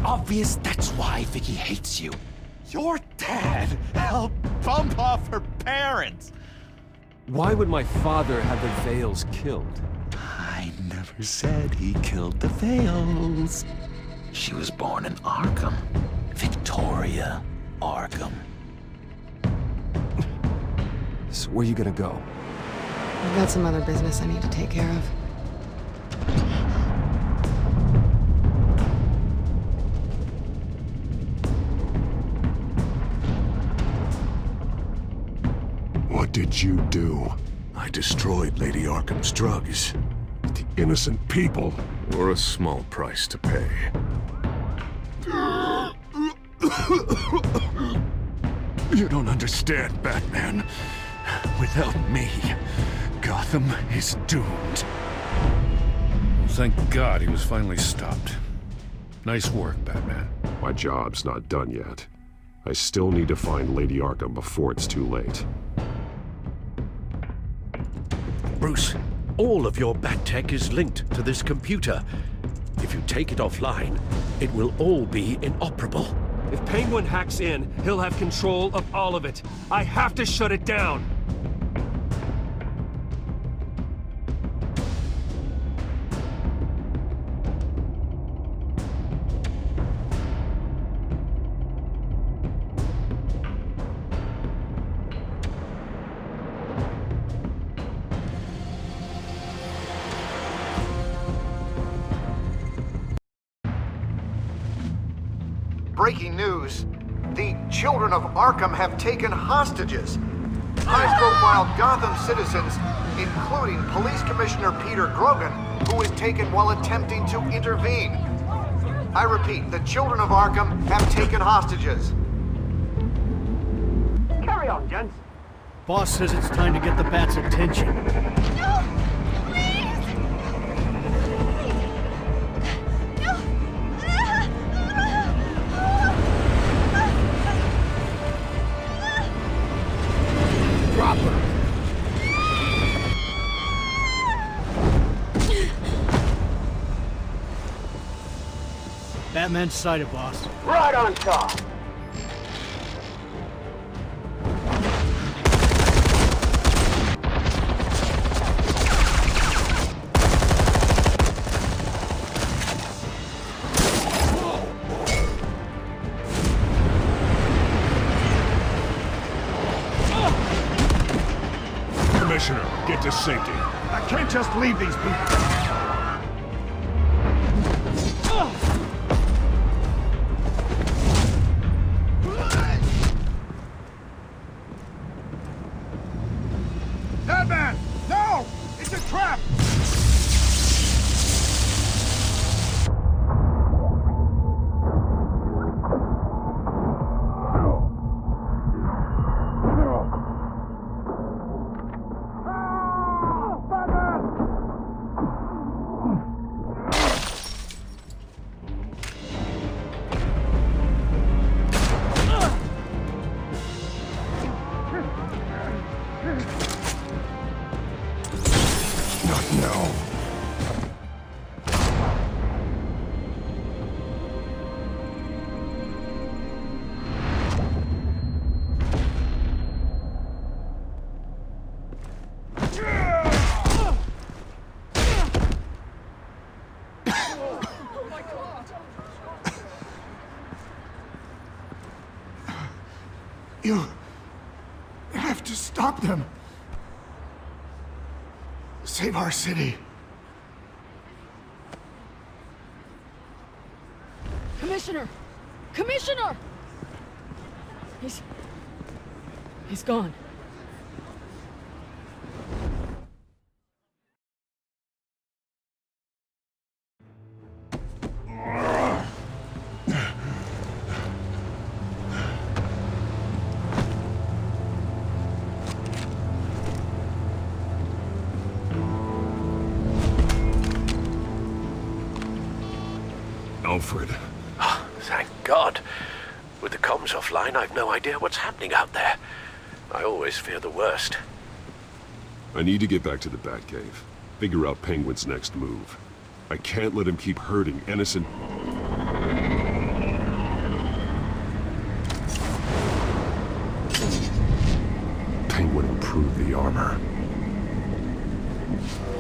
It's obvious that's why Vicky hates you. Your dad helped bump off her parents. Why would my father have the Vales killed? I never said he killed the Vales. She was born in Arkham. Victoria Arkham. So where you gonna go? I've got some other business I need to take care of. What did you do? I destroyed Lady Arkham's drugs. The innocent people. For a small price to pay. You don't understand, Batman. Without me, Gotham is doomed. Well, thank God he was finally stopped. Nice work, Batman. My job's not done yet. I still need to find Lady Arkham before it's too late. Bruce, all of your bat tech is linked to this computer. If you take it offline, it will all be inoperable. If Penguin hacks in, he'll have control of all of it. I have to shut it down. Breaking news. The children of Arkham have taken hostages. High-profile Gotham citizens, including Police Commissioner Peter Grogan, who was taken while attempting to intervene. I repeat, the children of Arkham have taken hostages. Carry on, gents. Boss says it's time to get the Bat's attention. No! Please! No! Drop her! Batman's sighted, boss. Right on top. Commissioner, get to safety. I can't just leave these people. Batman! No! It's a trap! Not now. You have to stop them. Save our city. Commissioner! Commissioner! He's gone. Alfred. Thank God. With the comms offline, I've no idea what's happening out there. I always fear the worst. I need to get back to the Batcave. Figure out Penguin's next move. I can't let him keep hurting innocent... Penguin improve the armor?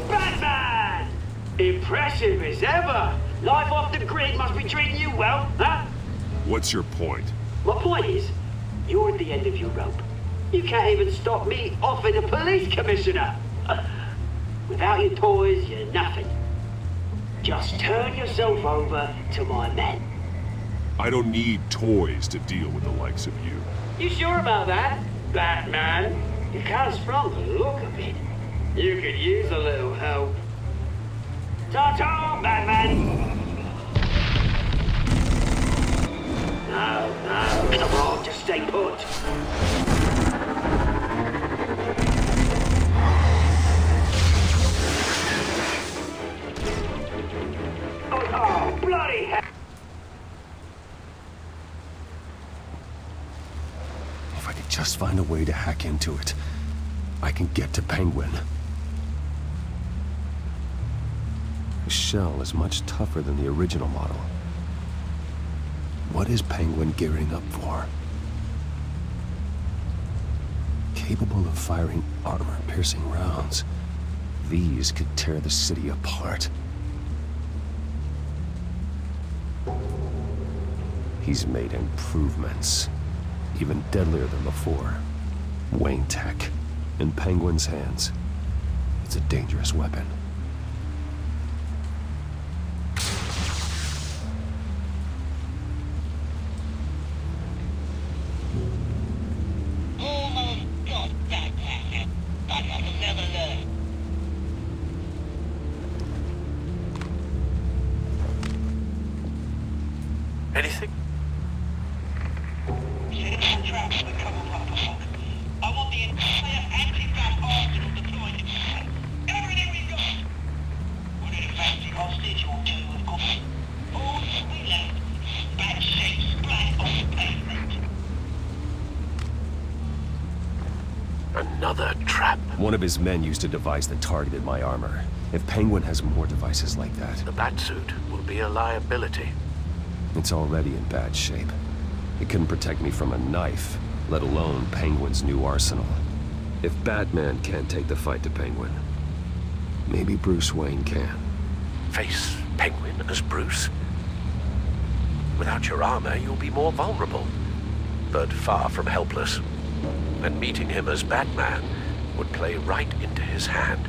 Batman! Impressive as ever. Life off the grid must be treating you well, huh? What's your point? My point is, you're at the end of your rope. You can't even stop me offing a police commissioner. Without your toys, you're nothing. Just turn yourself over to my men. I don't need toys to deal with the likes of you. You sure about that, Batman? Because from the look of it, you could use a little help. Ta-ta, Batman! No, come on, just stay put. Oh, bloody hell! If I could just find a way to hack into it, I can get to Penguin. The shell is much tougher than the original model. What is Penguin gearing up for? Capable of firing armor-piercing rounds, these could tear the city apart. He's made improvements, even deadlier than before. Wayne Tech, in Penguin's hands, it's a dangerous weapon. Anything? I want the entire anti-gas arsenal deployed. Everything we got. We're in a fancy hostage or two, of course. All we left, bad shape splat on the pavement. Another trap. One of his men used a device that targeted my armor. If Penguin has more devices like that, The Batsuit will be a liability. it's already in bad shape. It couldn't protect me from a knife, let alone Penguin's new arsenal. If Batman can't take the fight to Penguin, maybe Bruce Wayne can. Face Penguin as Bruce? Without your armor, you'll be more vulnerable, but far from helpless. And meeting him as Batman would play right into his hand.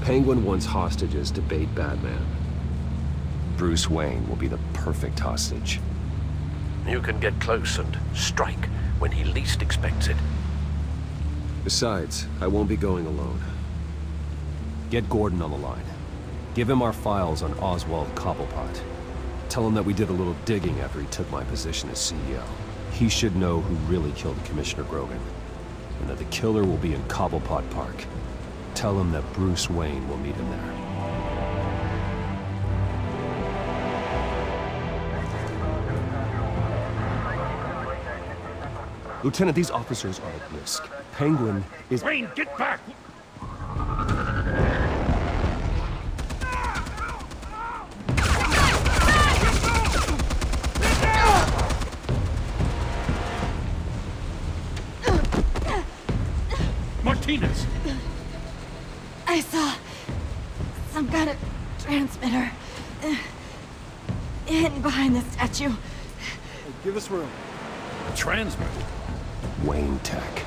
Penguin wants hostages to bait Batman. Bruce Wayne will be the perfect hostage. You can get close and strike when he least expects it. Besides, I won't be going alone. Get Gordon on the line. Give him our files on Oswald Cobblepot. Tell him that we did a little digging after he took my position as CEO. He should know who really killed Commissioner Grogan, and that the killer will be in Cobblepot Park. Tell him that Bruce Wayne will meet him there. Lieutenant, these officers are at risk. Penguin is— Wayne, get back! Martinez! I saw some kind of transmitter hidden behind the statue. Hey, give us room. A transmitter? Wayne Tech.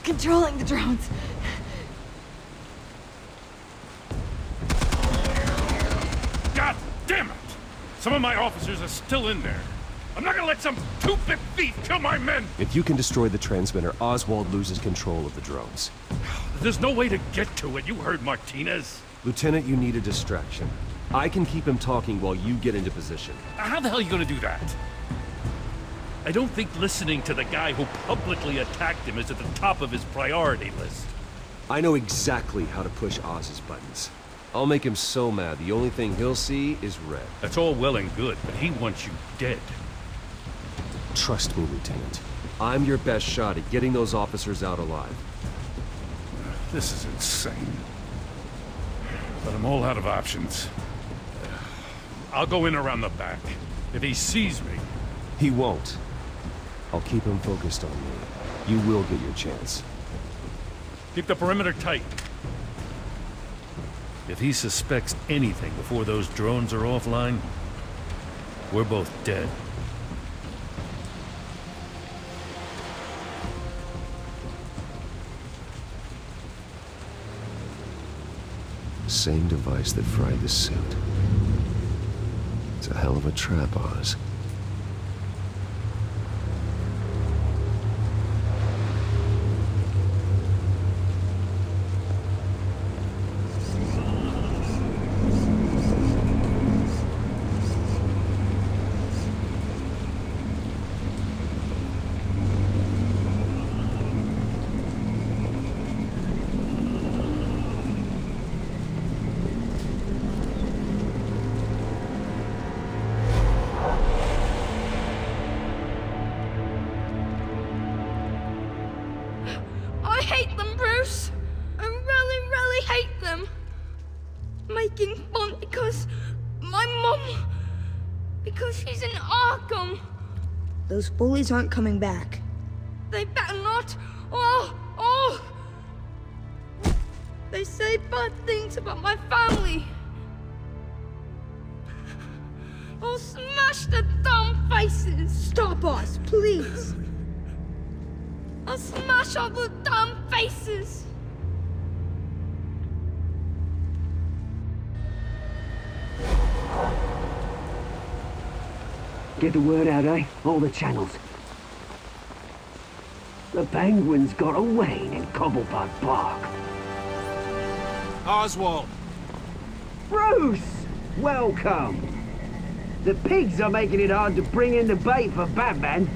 Controlling the drones. God damn it! Some of my officers are still in there. I'm not gonna let some two-bit thief kill my men! If you can destroy the transmitter, Oswald loses control of the drones. There's no way to get to it. You heard Martinez. Lieutenant, you need a distraction. I can keep him talking while you get into position. How the hell are you gonna do that? I don't think listening to the guy who publicly attacked him is at the top of his priority list. I know exactly how to push Oz's buttons. I'll make him so mad, the only thing he'll see is red. That's all well and good, but he wants you dead. Trust me, Lieutenant. I'm your best shot at getting those officers out alive. This is insane. But I'm all out of options. I'll go in around the back. If he sees me... He won't. I'll keep him focused on me. You will get your chance. Keep the perimeter tight. If he suspects anything before those drones are offline, we're both dead. Same device that fried the suit. It's a hell of a trap, Oz. I hate them, Bruce. I really, really hate them. Making fun because my mom... because she's in Arkham. Those bullies aren't coming back. They better not. They say bad things about my family. I'll smash the dumb faces. Stop us, please. I'll smash all the dumb faces. Get the word out, eh? All the channels. The Penguin's got a Wayne in Cobblepot Park. Oswald! Bruce! Welcome! The pigs are making it hard to bring in the bait for Batman.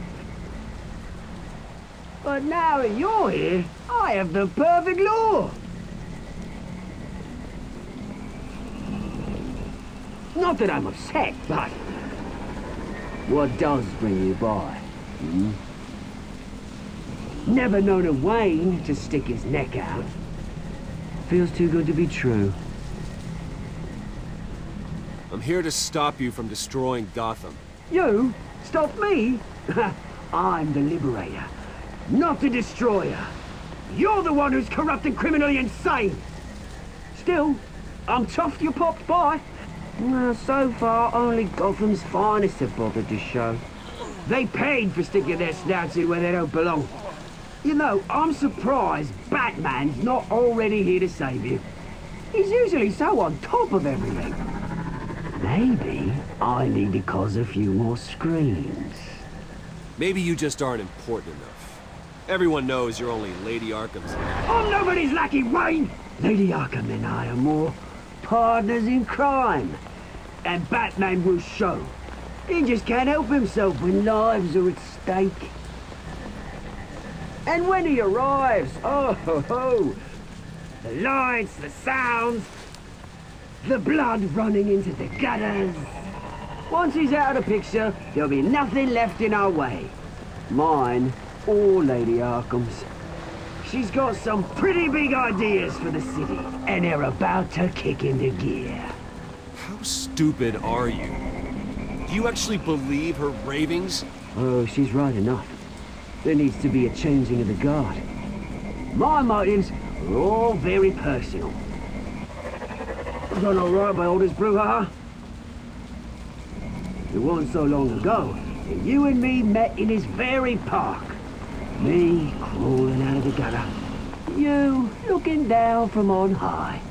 But now that you're here, I have the perfect lure! Not that I'm upset, but... what does bring you by? Never known a Wayne to stick his neck out. Feels too good to be true. I'm here to stop you from destroying Gotham. You? Stop me? I'm the liberator, not the destroyer. You're the one who's corrupt and criminally insane. Still, I'm chuffed you popped by. Well, so far, only Gotham's finest have bothered to show. They paid for sticking their snouts in where they don't belong. You know, I'm surprised Batman's not already here to save you. He's usually so on top of everything. Maybe I need to cause a few more screams. Maybe you just aren't important enough. Everyone knows you're only Lady Arkham's... I'm nobody's lackey, Wayne! Lady Arkham and I are more partners in crime. And Batman will show. He just can't help himself when lives are at stake. And when he arrives, oh ho ho! The lights, the sounds, the blood running into the gutters. Once he's out of the picture, there'll be nothing left in our way. Mine or Lady Arkham's. She's got some pretty big ideas for the city, and they're about to kick into gear. How stupid are you? Do you actually believe her ravings? Oh, she's right enough. There needs to be a changing of the guard. My motives are all very personal. Done all right by all this brouhaha? It wasn't so long ago that you and me met in this very park. Me crawling out of the gutter. You looking down from on high.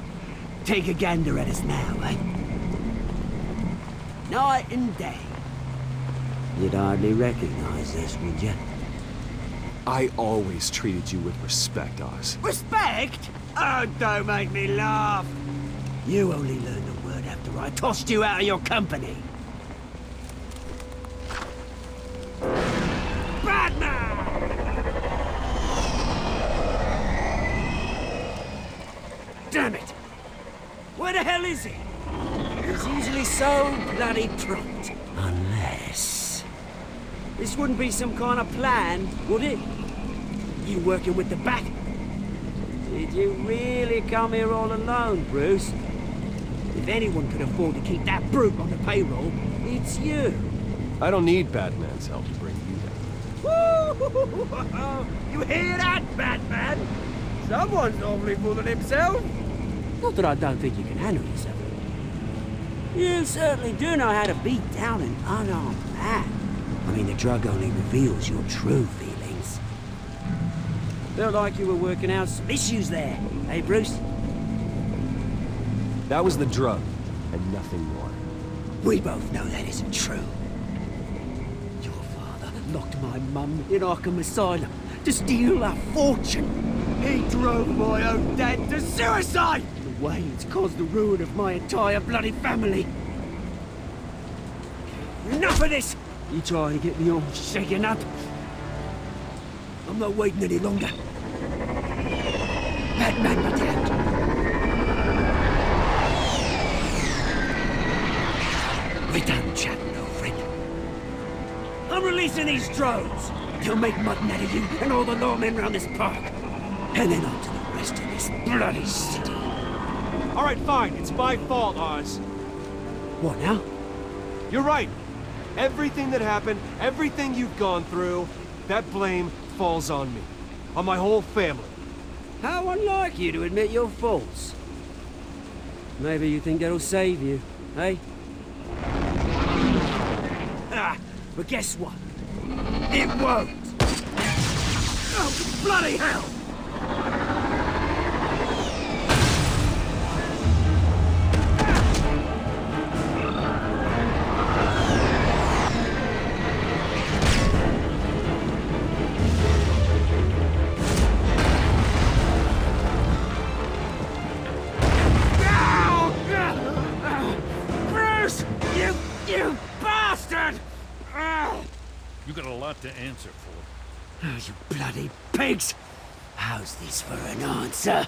Take a gander at us now, eh? Night and day. You'd hardly recognize us, would you? I always treated you with respect, Oz. Respect? Oh, don't make me laugh. You only learned the word after I tossed you out of your company. Batman! Damn it! Where the hell is he? He's usually so bloody prompt. Unless... this wouldn't be some kind of plan, would it? You working with the Bat? Did you really come here all alone, Bruce? If anyone could afford to keep that brute on the payroll, it's you. I don't need Batman's help to bring you down. Woo! You hear that, Batman? Someone's awfully full of himself. Not that I don't think you can handle yourself. You certainly do know how to beat down an unarmed man. I mean, the drug only reveals your true feelings. Felt like you were working out some issues there, eh, Bruce? That was the drug, and nothing more. We both know that isn't true. Your father locked my mum in Arkham Asylum to steal a fortune. He drove my own dad to suicide! The way it's caused the ruin of my entire bloody family. Enough of this! You try to get me all shaken up. I'm not waiting any longer. Batman be damned. We're done chatting, old friend. I'm releasing these drones. You'll make mutton out of you and all the lawmen around this park. And then on to the rest of this bloody city. All right, fine. It's my fault, Oz. What now? You're right. Everything that happened, everything you've gone through, that blame falls on me. On my whole family. How unlike you to admit your faults. Maybe you think that'll save you, eh? Ah, but guess what? It won't! Oh, bloody hell! You bastard! You got a lot to answer for. Oh, you bloody pigs! How's this for an answer?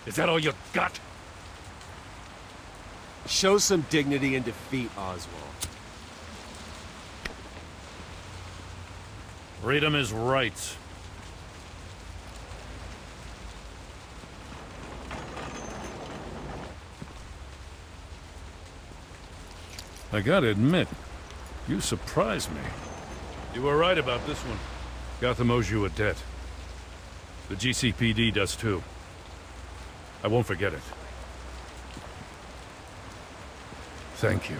Is that all you got? Show some dignity and defeat, Oswald. Read him his rights. I gotta admit, you surprised me. You were right about this one. Gotham owes you a debt. The GCPD does too. I won't forget it. Thank you.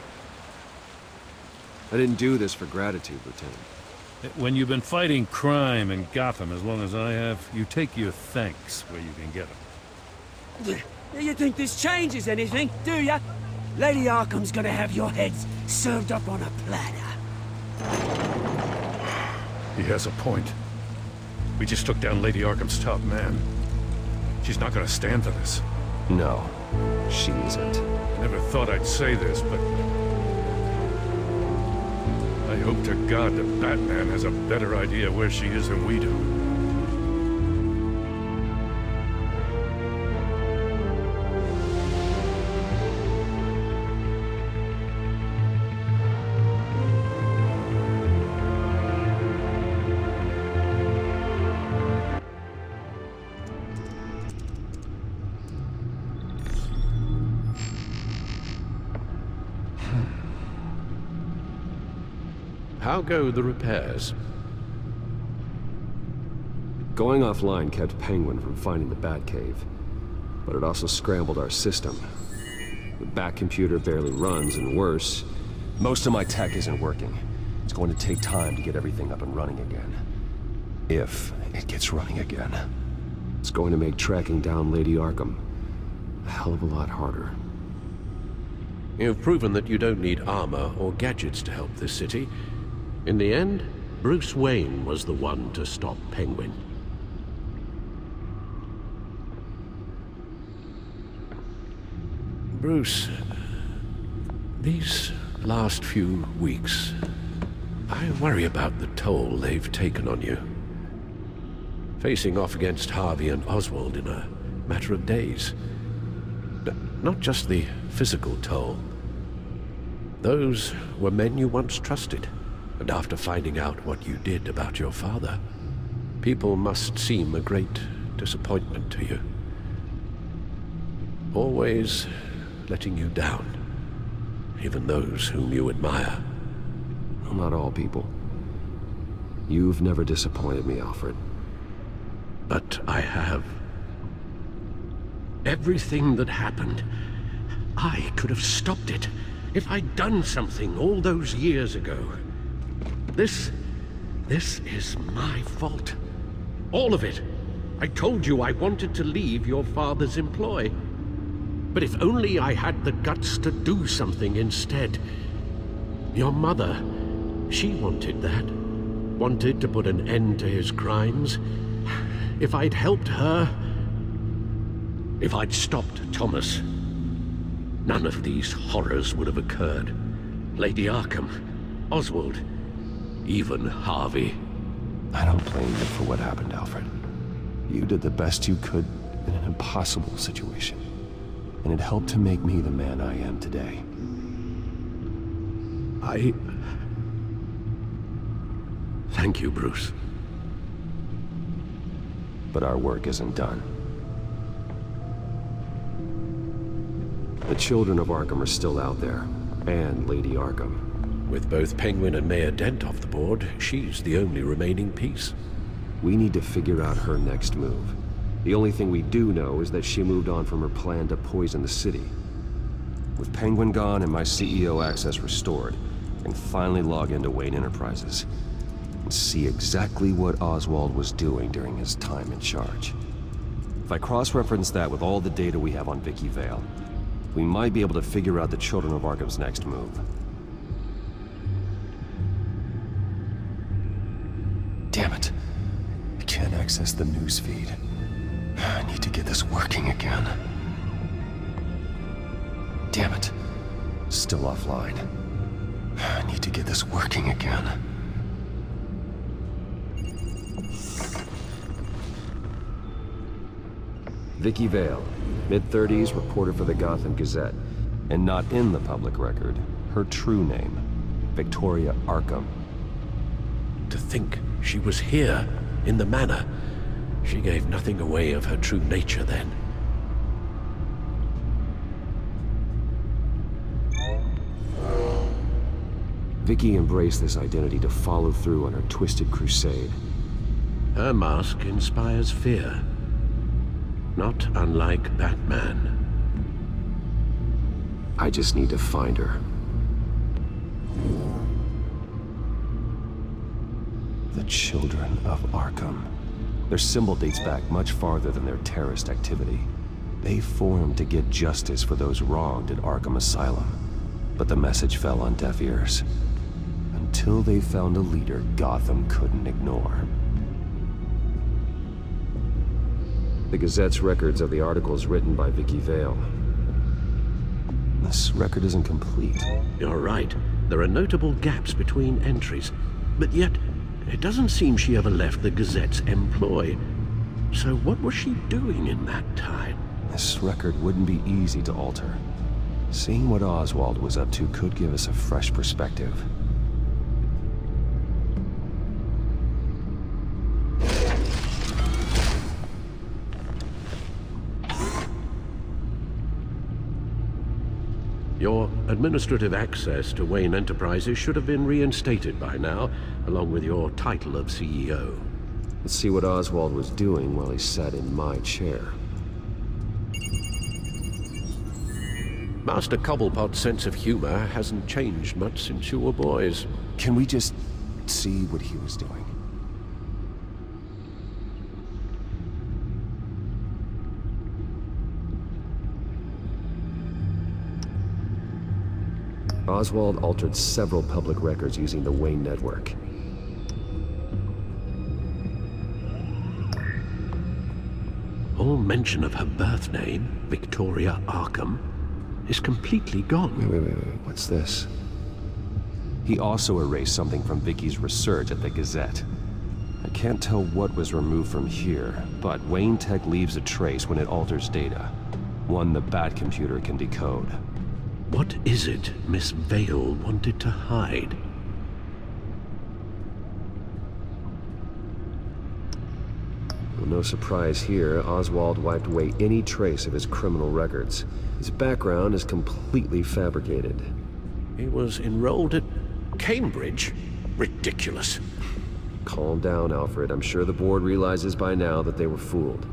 I didn't do this for gratitude, Lieutenant. When you've been fighting crime in Gotham as long as I have, you take your thanks where you can get them. You think this changes anything, do ya? Lady Arkham's gonna have your heads served up on a platter. He has a point. We just took down Lady Arkham's top man. She's not gonna stand for this. No, she isn't. I never thought I'd say this, but I hope to God that Batman has a better idea where she is than we do. How go the repairs? Going offline kept Penguin from finding the Batcave, but it also scrambled our system. The Bat-computer barely runs, and worse, most of my tech isn't working. It's going to take time to get everything up and running again. If it gets running again. It's going to make tracking down Lady Arkham a hell of a lot harder. You've proven that you don't need armor or gadgets to help this city. In the end, Bruce Wayne was the one to stop Penguin. Bruce, these last few weeks, I worry about the toll they've taken on you. Facing off against Harvey and Oswald in a matter of days. Not just the physical toll. Those were men you once trusted. And after finding out what you did about your father, people must seem a great disappointment to you. Always letting you down. even those whom you admire. Well, not all people. You've never disappointed me, Alfred. But I have. Everything that happened, I could have stopped it if I'd done something all those years ago. This is my fault. All of it. I told you I wanted to leave your father's employ. But if only I had the guts to do something instead. Your mother, she wanted that. Wanted to put an end to his crimes. If I'd helped her, if I'd stopped Thomas, none of these horrors would have occurred. Lady Arkham, Oswald, even Harvey. I don't blame you for what happened, Alfred. You did the best you could in an impossible situation. And it helped to make me the man I am today. Thank you, Bruce. But our work isn't done. The children of Arkham are still out there, and Lady Arkham. With both Penguin and Mayor Dent off the board, she's the only remaining piece. We need to figure out her next move. The only thing we do know is that she moved on from her plan to poison the city. With Penguin gone and my CEO access restored, I can finally log into Wayne Enterprises and see exactly what Oswald was doing during his time in charge. If I cross-reference that with all the data we have on Vicky Vale, we might be able to figure out the Children of Arkham's next move. Damn it. I can't access the news feed. I need to get this working again. Damn it. Still offline. I need to get this working again. Vicky Vale, mid-30s, reporter for the Gotham Gazette. And not in the public record, her true name, Victoria Arkham. To think she was here, in the manor. She gave nothing away of her true nature then. Vicky embraced this identity to follow through on her twisted crusade. Her mask inspires fear. Not unlike Batman. I just need to find her. The Children of Arkham. Their symbol dates back much farther than their terrorist activity. They formed to get justice for those wronged at Arkham Asylum. But the message fell on deaf ears. Until they found a leader Gotham couldn't ignore. The Gazette's records of the articles written by Vicky Vale. This record isn't complete. You're right. There are notable gaps between entries. But yet, it doesn't seem she ever left the Gazette's employ. So what was she doing in that time? This record wouldn't be easy to alter. Seeing what Oswald was up to could give us a fresh perspective. Your administrative access to Wayne Enterprises should have been reinstated by now, along with your title of CEO. Let's see what Oswald was doing while he sat in my chair. Master Cobblepot's sense of humor hasn't changed much since you were boys. Can we just see what he was doing? Oswald altered several public records using the Wayne network. All mention of her birth name, Victoria Arkham, is completely gone. Wait. What's this? He also erased something from Vicky's research at the Gazette. I can't tell what was removed from here, but Wayne Tech leaves a trace when it alters data. One the Bat computer can decode. What is it Miss Vale wanted to hide? Well, no surprise here, Oswald wiped away any trace of his criminal records. His background is completely fabricated. He was enrolled at Cambridge? Ridiculous. Calm down, Alfred. I'm sure the board realizes by now that they were fooled.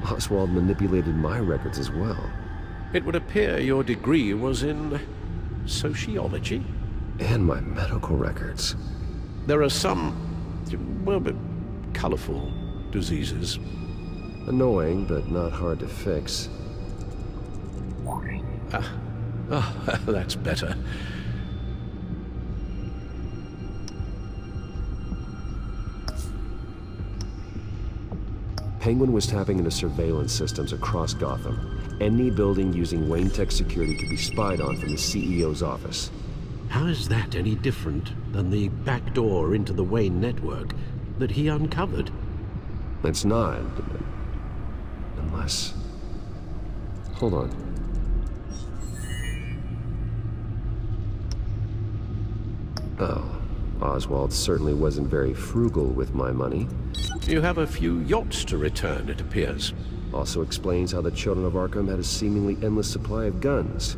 Oswald manipulated my records as well. It would appear your degree was in sociology? And my medical records. There are some, well, but colorful diseases. Annoying, but not hard to fix. That's better. Penguin was tapping into surveillance systems across Gotham. Any building using Wayne Tech security could be spied on from the CEO's office. How is that any different than the back door into the Wayne network that he uncovered? It's not. Unless... Hold on. Oh, Oswald certainly wasn't very frugal with my money. You have a few yachts to return, it appears. Also explains how the Children of Arkham had a seemingly endless supply of guns.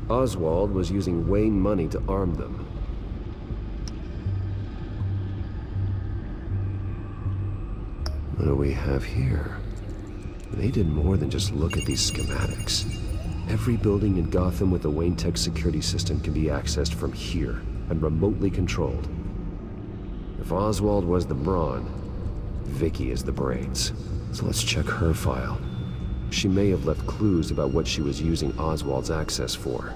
Oswald was using Wayne money to arm them. What do we have here? They did more than just look at these schematics. Every building in Gotham with a Wayne Tech security system can be accessed from here and remotely controlled. If Oswald was the brawn, Vicky is the brains. So let's check her file. She may have left clues about what she was using Oswald's access for.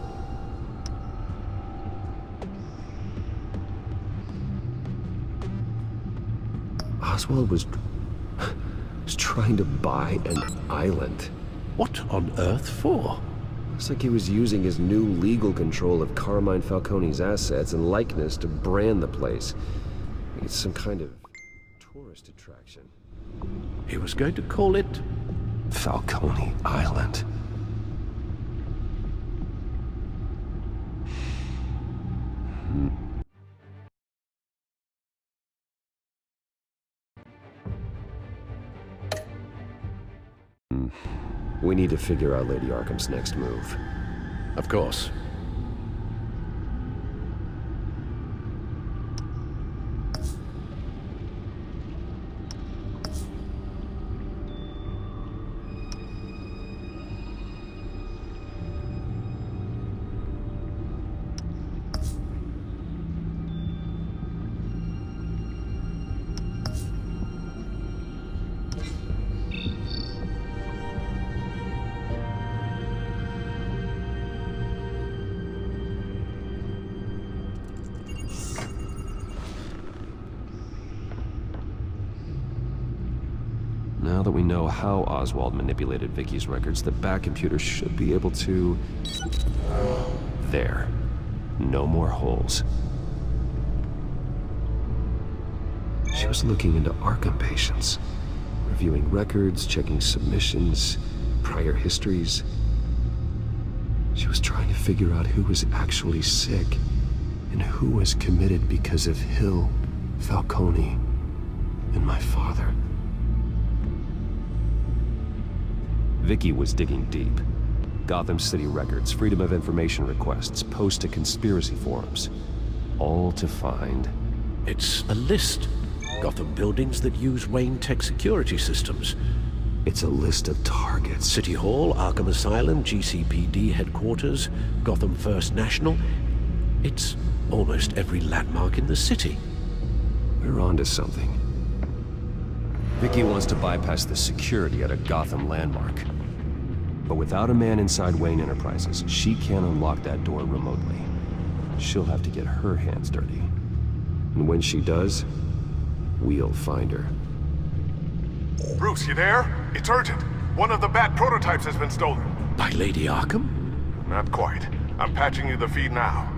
Oswald was trying to buy an island. What on earth for? Looks like he was using his new legal control of Carmine Falcone's assets and likeness to brand the place. Like it's some kind of tourist attraction. He was going to call it Falcone Island. We need to figure out Lady Arkham's next move. Of course. Now that we know how Oswald manipulated Vicky's records, the back computer should be able to... There. No more holes. She was looking into Arkham patients, reviewing records, checking submissions, prior histories. She was trying to figure out who was actually sick and who was committed because of Hill, Falcone, and my father. Vicky was digging deep. Gotham City records, Freedom of Information requests, posts to conspiracy forums. All to find... It's a list. Gotham buildings that use Wayne Tech security systems. It's a list of targets. City Hall, Arkham Asylum, GCPD headquarters, Gotham First National. It's almost every landmark in the city. We're onto something. Vicky wants to bypass the security at a Gotham landmark. But without a man inside Wayne Enterprises, she can't unlock that door remotely. She'll have to get her hands dirty. And when she does, we'll find her. Bruce, you there? It's urgent. One of the Bat prototypes has been stolen. By Lady Arkham? Not quite. I'm patching you the feed now.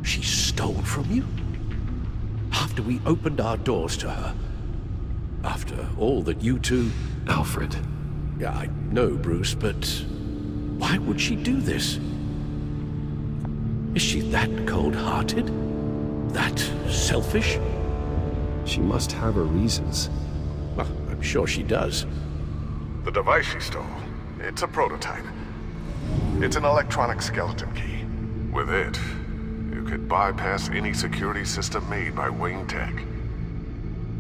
She stole from you? After we opened our doors to her? After all that you two... Alfred. Yeah, I know, Bruce, but... why would she do this? Is she that cold-hearted? That selfish? She must have her reasons. Well, I'm sure she does. The device she stole, it's a prototype. It's an electronic skeleton key. With it, you could bypass any security system made by Wayne Tech.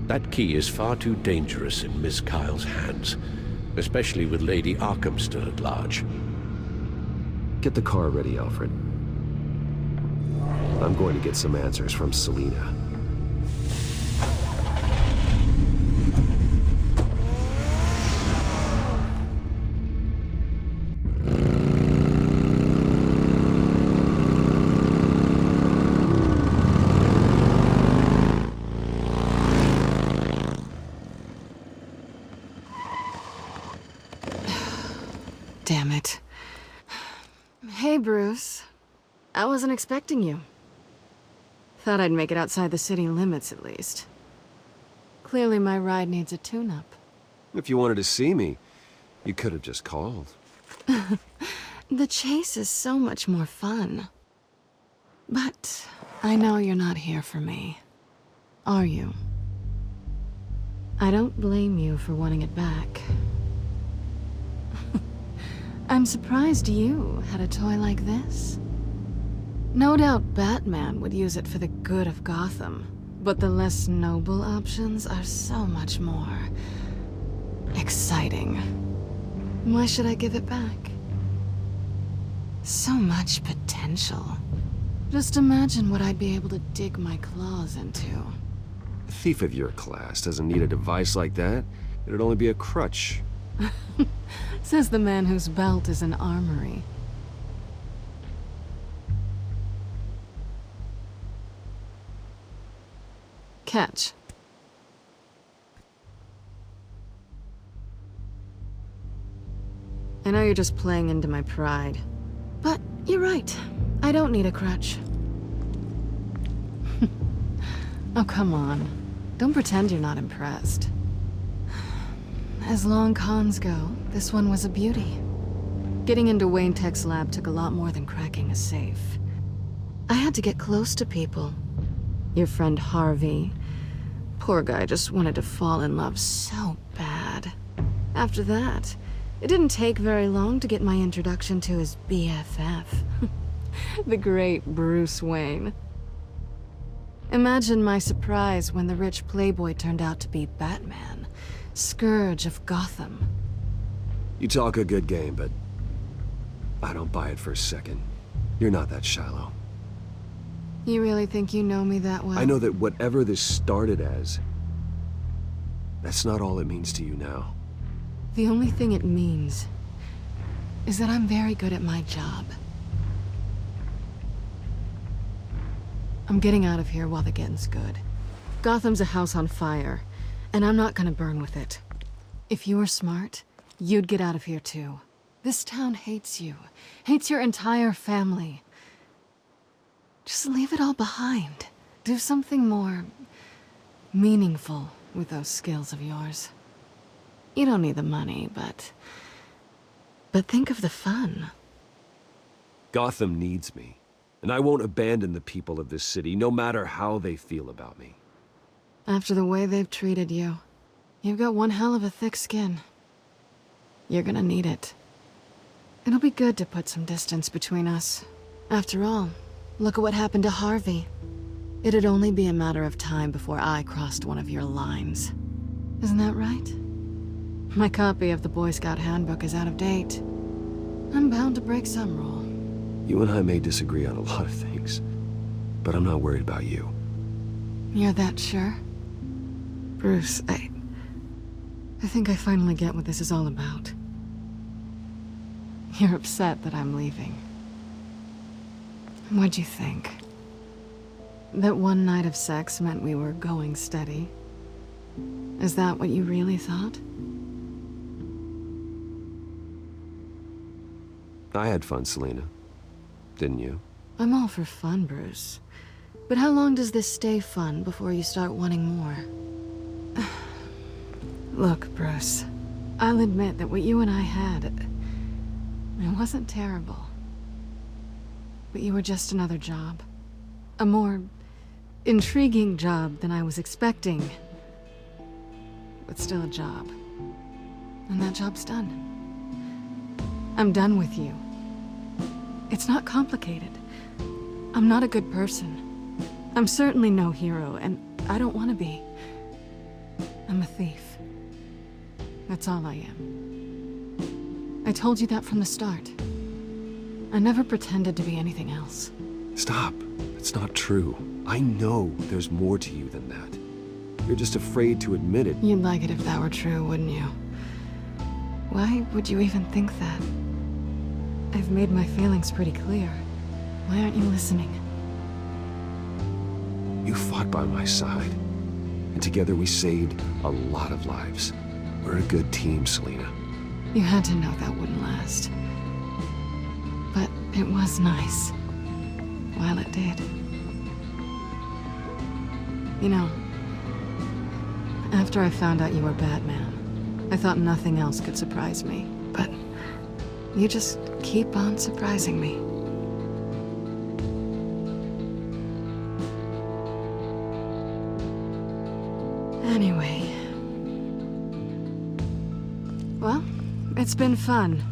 That key is far too dangerous in Miss Kyle's hands, especially with Lady Arkham still at large. Get the car ready, Alfred. I'm going to get some answers from Selina. Damn it. Hey, Bruce. I wasn't expecting you. Thought I'd make it outside the city limits, at least. Clearly my ride needs a tune-up. If you wanted to see me, you could have just called. The chase is so much more fun. But I know you're not here for me. Are you? I don't blame you for wanting it back. I'm surprised you had a toy like this. No doubt Batman would use it for the good of Gotham, but the less noble options are so much more exciting. Why should I give it back? So much potential. Just imagine what I'd be able to dig my claws into. A thief of your class doesn't need a device like that. It'd only be a crutch. Says the man whose belt is an armory. Catch. I know you're just playing into my pride, but you're right. I don't need a crutch. Oh, come on. Don't pretend you're not impressed. As long cons go, this one was a beauty. Getting into Wayne Tech's lab took a lot more than cracking a safe. I had to get close to people. Your friend Harvey. Poor guy just wanted to fall in love so bad. After that, it didn't take very long to get my introduction to his BFF. The great Bruce Wayne. Imagine my surprise when the rich playboy turned out to be Batman. Scourge of Gotham. You talk a good game, but I don't buy it for a second. You're not that shallow. You really think you know me that well? I know that whatever this started as, that's not all it means to you now. The only thing it means is that I'm very good at my job. I'm getting out of here while the getting's good. Gotham's a house on fire, and I'm not gonna burn with it. If you were smart, you'd get out of here too. This town hates you, hates your entire family. Just leave it all behind. Do something more meaningful with those skills of yours. You don't need the money, but think of the fun. Gotham needs me, and I won't abandon the people of this city, no matter how they feel about me. After the way they've treated you, you've got one hell of a thick skin. You're gonna need it. It'll be good to put some distance between us. After all, look at what happened to Harvey. It'd only be a matter of time before I crossed one of your lines. Isn't that right? My copy of the Boy Scout Handbook is out of date. I'm bound to break some rule. You and I may disagree on a lot of things, but I'm not worried about you. You're that sure? Bruce, I think I finally get what this is all about. You're upset that I'm leaving. What'd you think? That one night of sex meant we were going steady? Is that what you really thought? I had fun, Selina. Didn't you? I'm all for fun, Bruce. But how long does this stay fun before you start wanting more? Look, Bruce. I'll admit that what you and I had, it wasn't terrible. But you were just another job. A more intriguing job than I was expecting. But still a job. And that job's done. I'm done with you. It's not complicated. I'm not a good person. I'm certainly no hero, and I don't want to be. I'm a thief. That's all I am. I told you that from the start. I never pretended to be anything else. Stop. It's not true. I know there's more to you than that. You're just afraid to admit it. You'd like it if that were true, wouldn't you? Why would you even think that? I've made my feelings pretty clear. Why aren't you listening? You fought by my side. And together we saved a lot of lives. We're a good team, Selina. You had to know that wouldn't last. But it was nice. While it did. You know, after I found out you were Batman, I thought nothing else could surprise me. But you just keep on surprising me. Anyway. Well, it's been fun.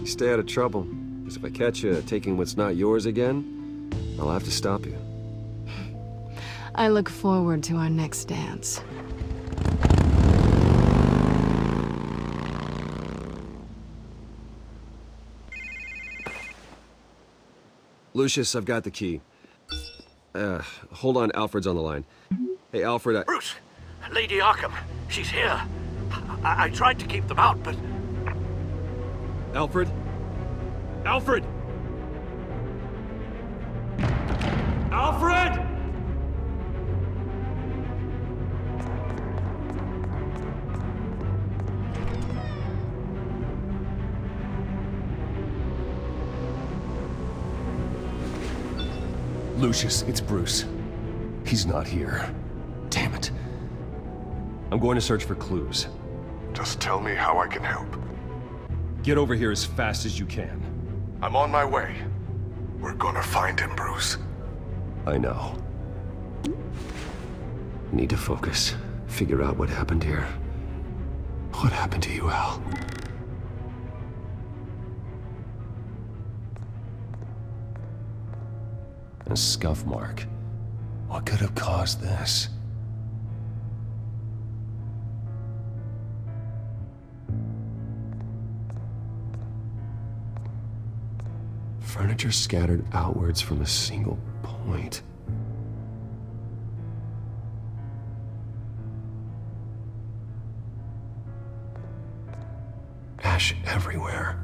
Stay out of trouble, because if I catch you taking what's not yours again, I'll have to stop you. I look forward to our next dance. Lucius, I've got the key. Hold on, Alfred's on the line. Hey, Alfred, Bruce! Lady Arkham, she's here. I tried to keep them out, but... Alfred? Alfred! Alfred! Lucius, it's Bruce. He's not here. Damn it. I'm going to search for clues. Just tell me how I can help. Get over here as fast as you can. I'm on my way. We're gonna find him, Bruce. I know. Need to focus. Figure out what happened here. What happened to you, Al? A scuff mark. What could have caused this? Furniture scattered outwards from a single point. Ash everywhere.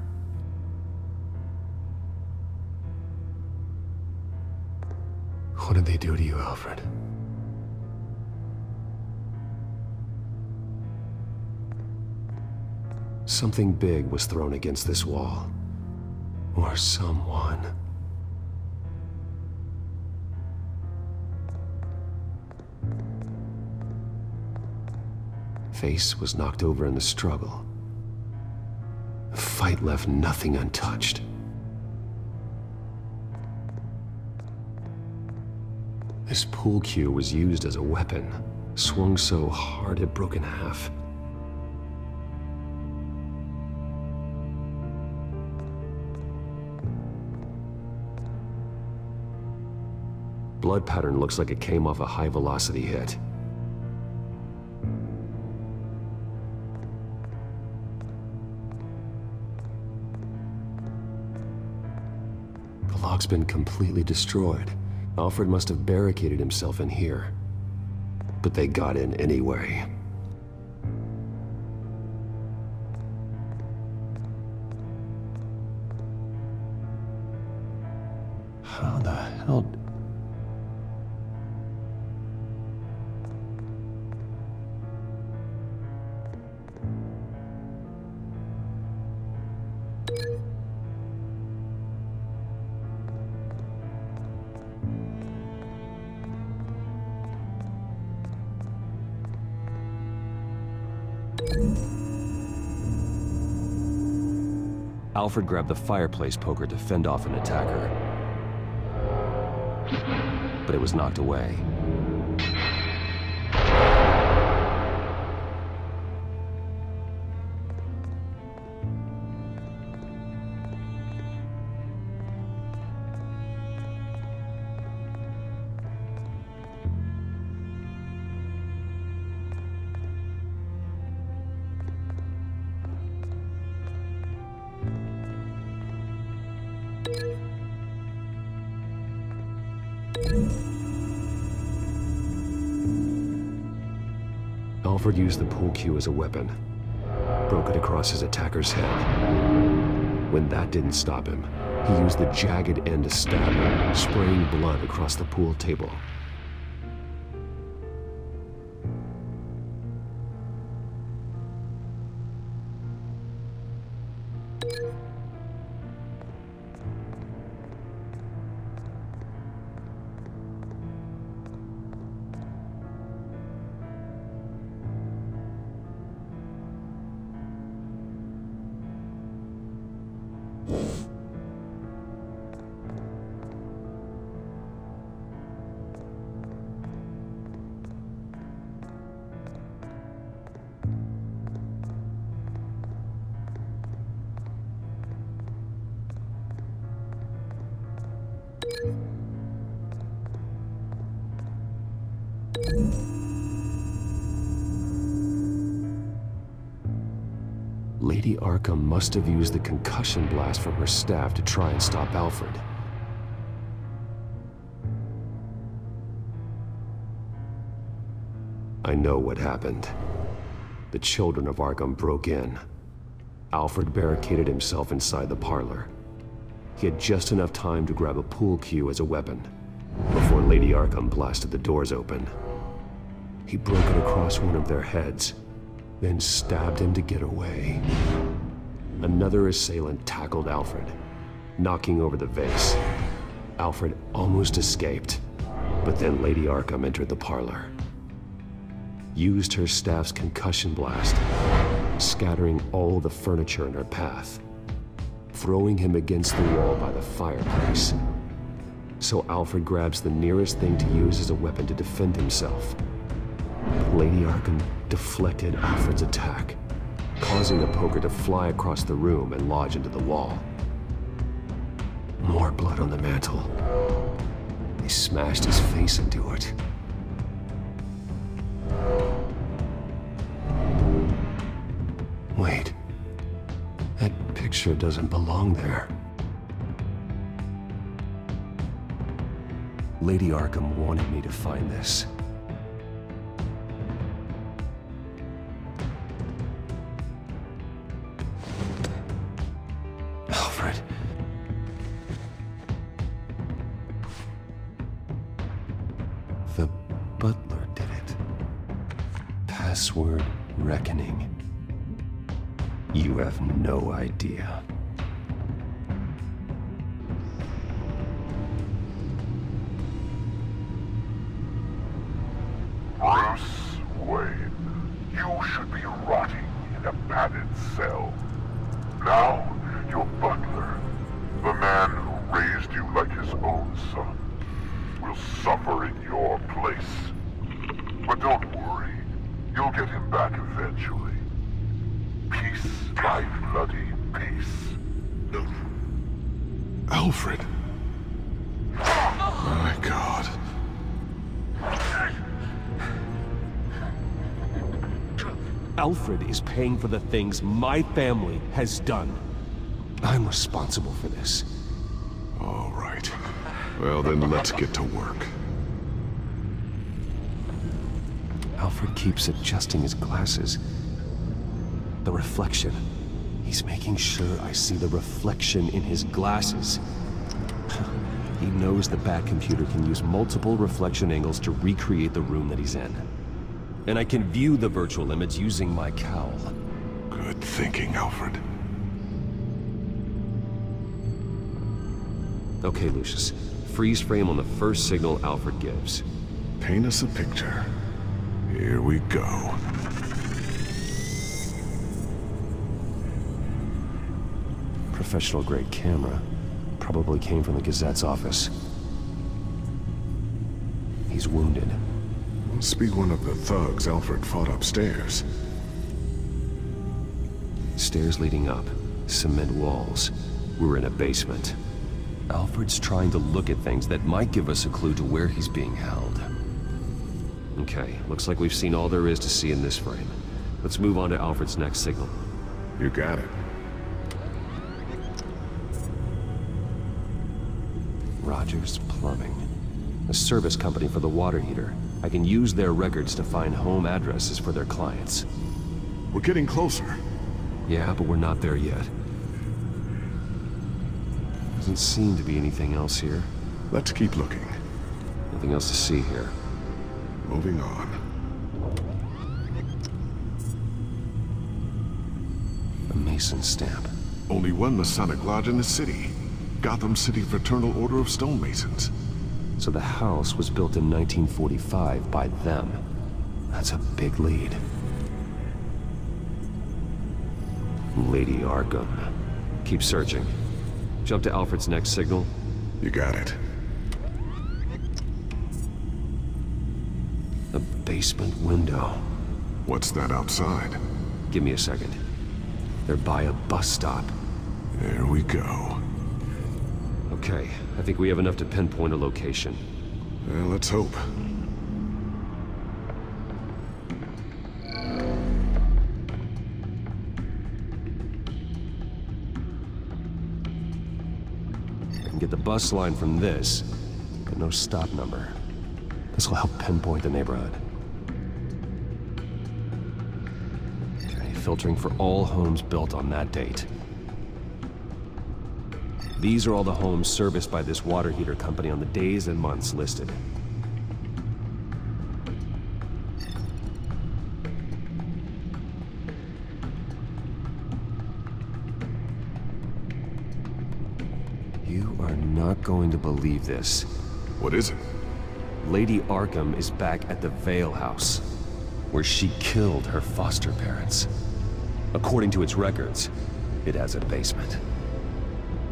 What did they do to you, Alfred? Something big was thrown against this wall. Or someone. Face was knocked over in the struggle. The fight left nothing untouched. This pool cue was used as a weapon, swung so hard it broke in half. Blood pattern looks like it came off a high-velocity hit. The lock's been completely destroyed. Alfred must have barricaded himself in here. But they got in anyway. How the hell... Alfred grabbed the fireplace poker to fend off an attacker. But it was knocked away. Alfred used the pool cue as a weapon, broke it across his attacker's head. When that didn't stop him, he used the jagged end to stab him, spraying blood across the pool table. Lady Arkham must have used the concussion blast from her staff to try and stop Alfred. I know what happened. The children of Arkham broke in. Alfred barricaded himself inside the parlor. He had just enough time to grab a pool cue as a weapon before Lady Arkham blasted the doors open. He broke it across one of their heads, then stabbed him to get away. Another assailant tackled Alfred, knocking over the vase. Alfred almost escaped, but then Lady Arkham entered the parlor. Used her staff's concussion blast, scattering all the furniture in her path, throwing him against the wall by the fireplace. So Alfred grabs the nearest thing to use as a weapon to defend himself. Lady Arkham deflected Alfred's attack, causing the poker to fly across the room and lodge into the wall. More blood on the mantel. They smashed his face into it. Wait. That picture doesn't belong there. Lady Arkham wanted me to find this. Alfred. The butler did it. Password reckoning. You have no idea. Bruce Wayne, you should be rotting in a padded cell. Now, your butler, the man who raised you like his own son, will suffer in your place. But don't worry, you'll get him back eventually. Peace, my bloody peace. Alfred. My God. Alfred is paying for the things my family has done. I'm responsible for this. All right. Well, then let's get to work. Alfred keeps adjusting his glasses. The reflection. He's making sure I see the reflection in his glasses. He knows the Batcomputer can use multiple reflection angles to recreate the room that he's in. And I can view the virtual image using my cowl. Good thinking, Alfred. Okay, Lucius. Freeze frame on the first signal Alfred gives. Paint us a picture. Here we go. professional-grade camera. Probably came from the Gazette's office. He's wounded. Must be one of the thugs Alfred fought upstairs. Stairs leading up. Cement walls. We're in a basement. Alfred's trying to look at things that might give us a clue to where he's being held. Okay, looks like we've seen all there is to see in this frame. Let's move on to Alfred's next signal. You got it. Rogers Plumbing. A service company for the water heater. I can use their records to find home addresses for their clients. We're getting closer. Yeah, but we're not there yet. Doesn't seem to be anything else here. Let's keep looking. Nothing else to see here. Moving on. A Mason stamp. Only one Masonic lodge in the city. Gotham City Fraternal Order of Stonemasons. So the house was built in 1945 by them. That's a big lead. Lady Arkham. Keep searching. Jump to Alfred's next signal. You got it. A basement window. What's that outside? Give me a second. They're by a bus stop. There we go. Okay, I think we have enough to pinpoint a location. Well, let's hope. I can get the bus line from this, but no stop number. This will help pinpoint the neighborhood. Okay, filtering for all homes built on that date. These are all the homes serviced by this water heater company on the days and months listed. You are not going to believe this. What is it? Lady Arkham is back at the Vale House, where she killed her foster parents. According to its records, it has a basement.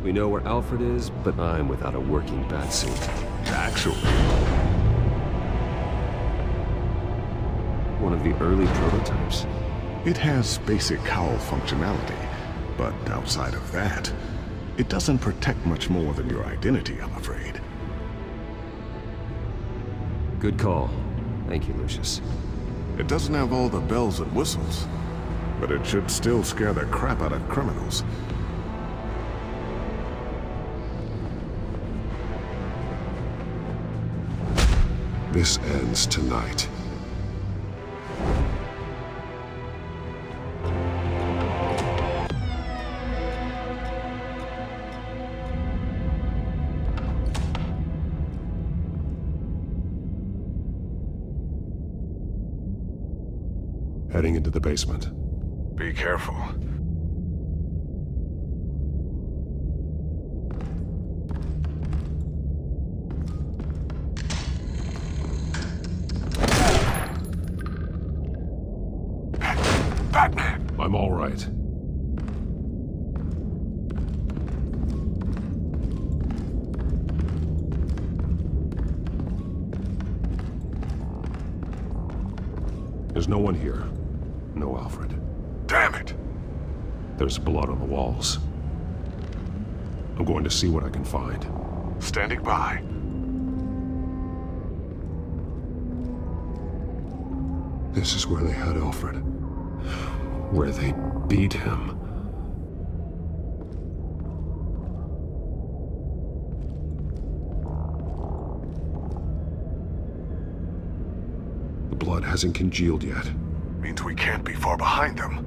We know where Alfred is, but I'm without a working batsuit. Actually. One of the early prototypes. It has basic cowl functionality, but outside of that, it doesn't protect much more than your identity, I'm afraid. Good call. Thank you, Lucius. It doesn't have all the bells and whistles, but it should still scare the crap out of criminals. This ends tonight. Heading into the basement. Be careful. Batman! I'm all right. There's no one here. No Alfred. Damn it! There's blood on the walls. I'm going to see what I can find. Standing by. This is where they had Alfred. Where they beat him. The blood hasn't congealed yet. Means we can't be far behind them.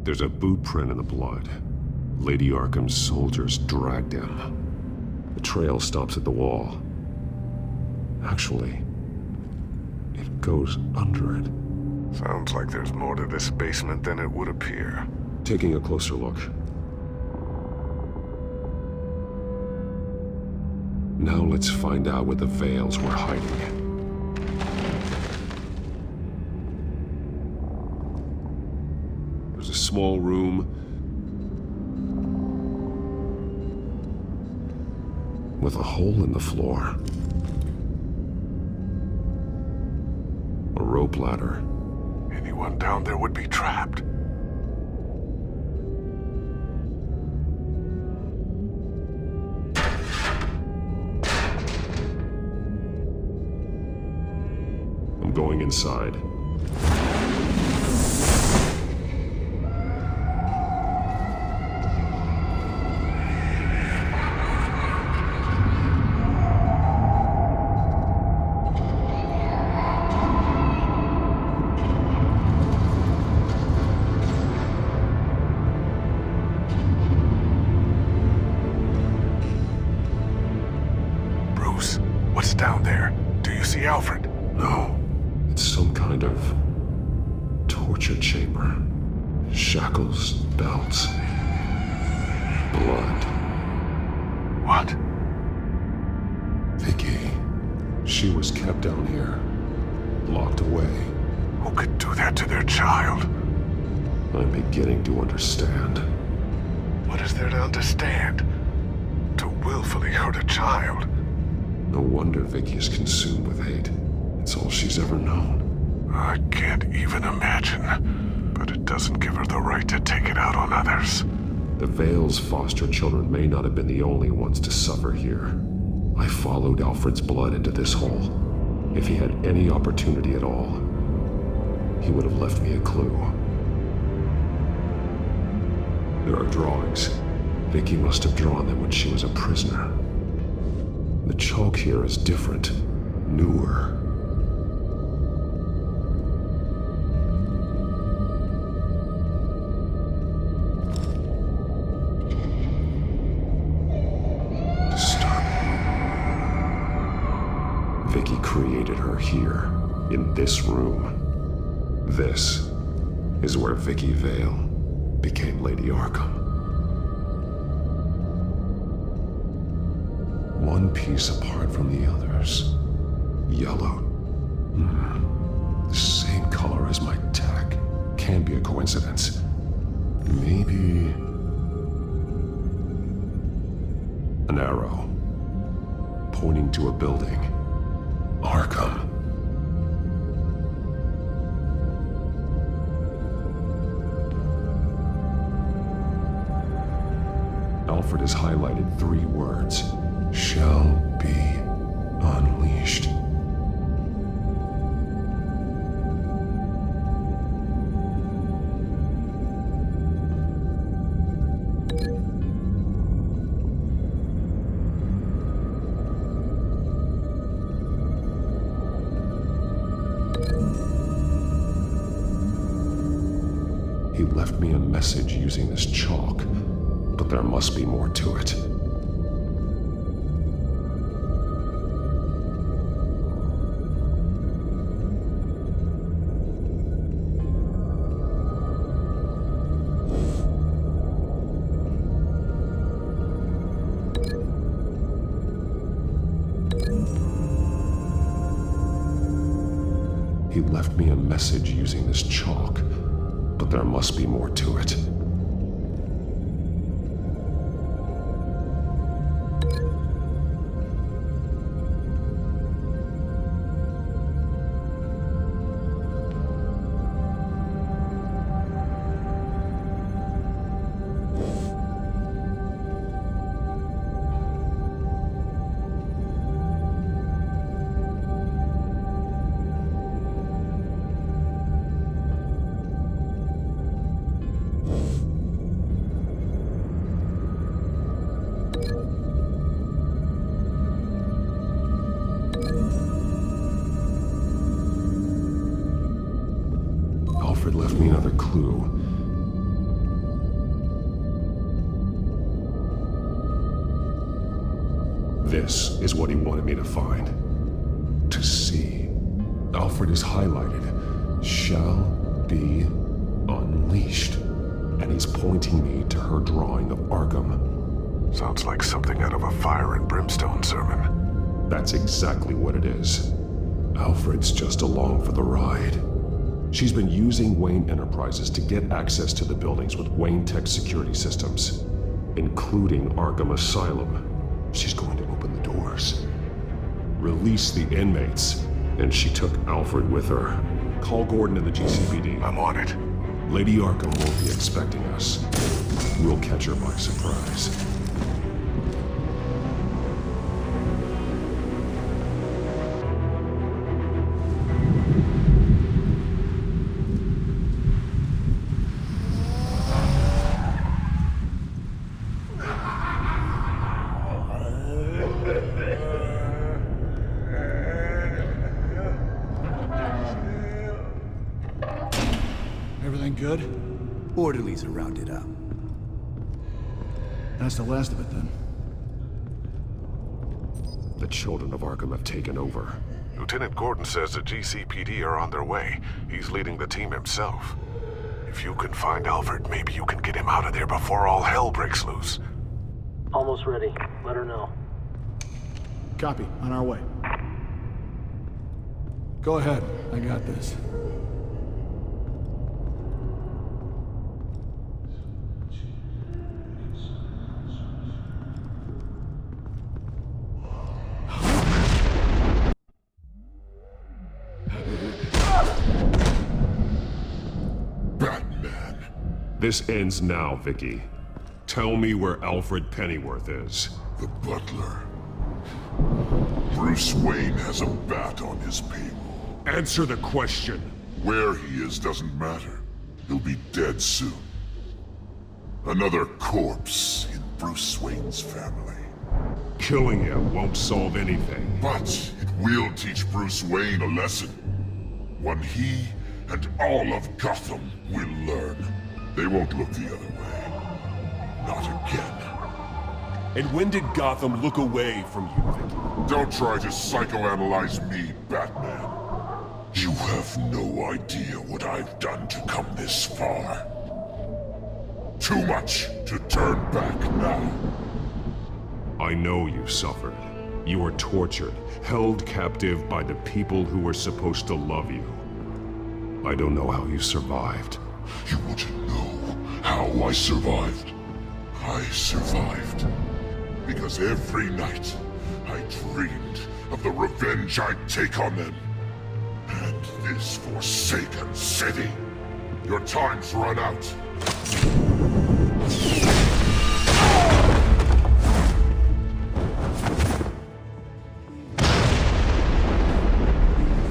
There's a boot print in the blood. Lady Arkham's soldiers dragged him. The trail stops at the wall. Actually, it goes under it. Sounds like there's more to this basement than it would appear. Taking a closer look. Now let's find out where the Veils were hiding. There's a small room with a hole in the floor. A rope ladder. Anyone down there would be trapped. I'm going inside. Bruce, what's down there? Do you see Alfred? No. It's some kind of torture chamber. Shackles, belts, blood. What? Vicky. She was kept down here, locked away. Who could do that to their child? I'm beginning to understand. What is there to understand? To willfully hurt a child? No wonder Vicky is consumed with hate. It's all she's ever known. I can't even imagine. But it doesn't give her the right to take it out on others. The Veil's foster children may not have been the only ones to suffer here. I followed Alfred's blood into this hole. If he had any opportunity at all, he would have left me a clue. There are drawings. Vicky must have drawn them when she was a prisoner. The chalk here is different, newer. Vicky created her here, in this room. This is where Vicky Vale became Lady Arkham. One piece apart from the others. Yellow. The same color as my tech. Can't be a coincidence. Maybe... an arrow. Pointing to a building. Arkham. Alfred has highlighted 3 words. Shall be unleashed. He left me a message using this chalk, but there must be more to it. He left me a message using this chalk, but there must be more to it. Alfred left me another clue. This is what he wanted me to find. To see. Alfred is highlighted. Shall be unleashed. And he's pointing me to her drawing of Arkham. Sounds like something out of a fire and brimstone sermon. That's exactly what it is. Alfred's just along for the ride. She's been using Wayne Enterprises to get access to the buildings with Wayne Tech security systems, including Arkham Asylum. She's going to open the doors, release the inmates, and she took Alfred with her. Call Gordon and the GCPD. I'm on it. Lady Arkham won't be expecting us. We'll catch her by surprise. Everything good? Orderlies are rounded up. That's the last of it, then. The children of Arkham have taken over. Lieutenant Gordon says the GCPD are on their way. He's leading the team himself. If you can find Alfred, maybe you can get him out of there before all hell breaks loose. Almost ready. Let her know. Copy. On our way. Go ahead. I got this. This ends now, Vicky. Tell me where Alfred Pennyworth is. The butler. Bruce Wayne has a bat on his payroll. Answer the question. Where he is doesn't matter. He'll be dead soon. Another corpse in Bruce Wayne's family. Killing him won't solve anything. But it will teach Bruce Wayne a lesson. One he and all of Gotham will learn. They won't look the other way. Not again. And when did Gotham look away from you, Vicky? Don't try to psychoanalyze me, Batman. You have no idea what I've done to come this far. Too much to turn back now. I know you suffered. You were tortured, held captive by the people who were supposed to love you. I don't know how you survived. You want to know how I survived? I survived because every night I dreamed of the revenge I'd take on them. And this forsaken city. Your time's run out.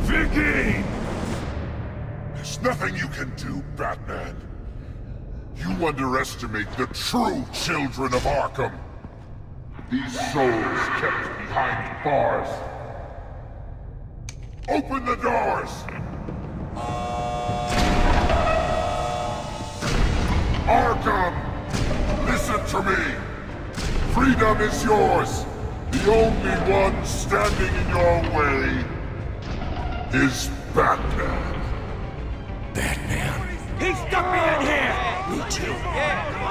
Vicky! There's nothing you can do, Batman. You underestimate the true children of Arkham. These souls kept behind bars. Open the doors! Arkham! Listen to me! Freedom is yours! The only one standing in your way is Batman. Batman. He stuck me in here! Me too.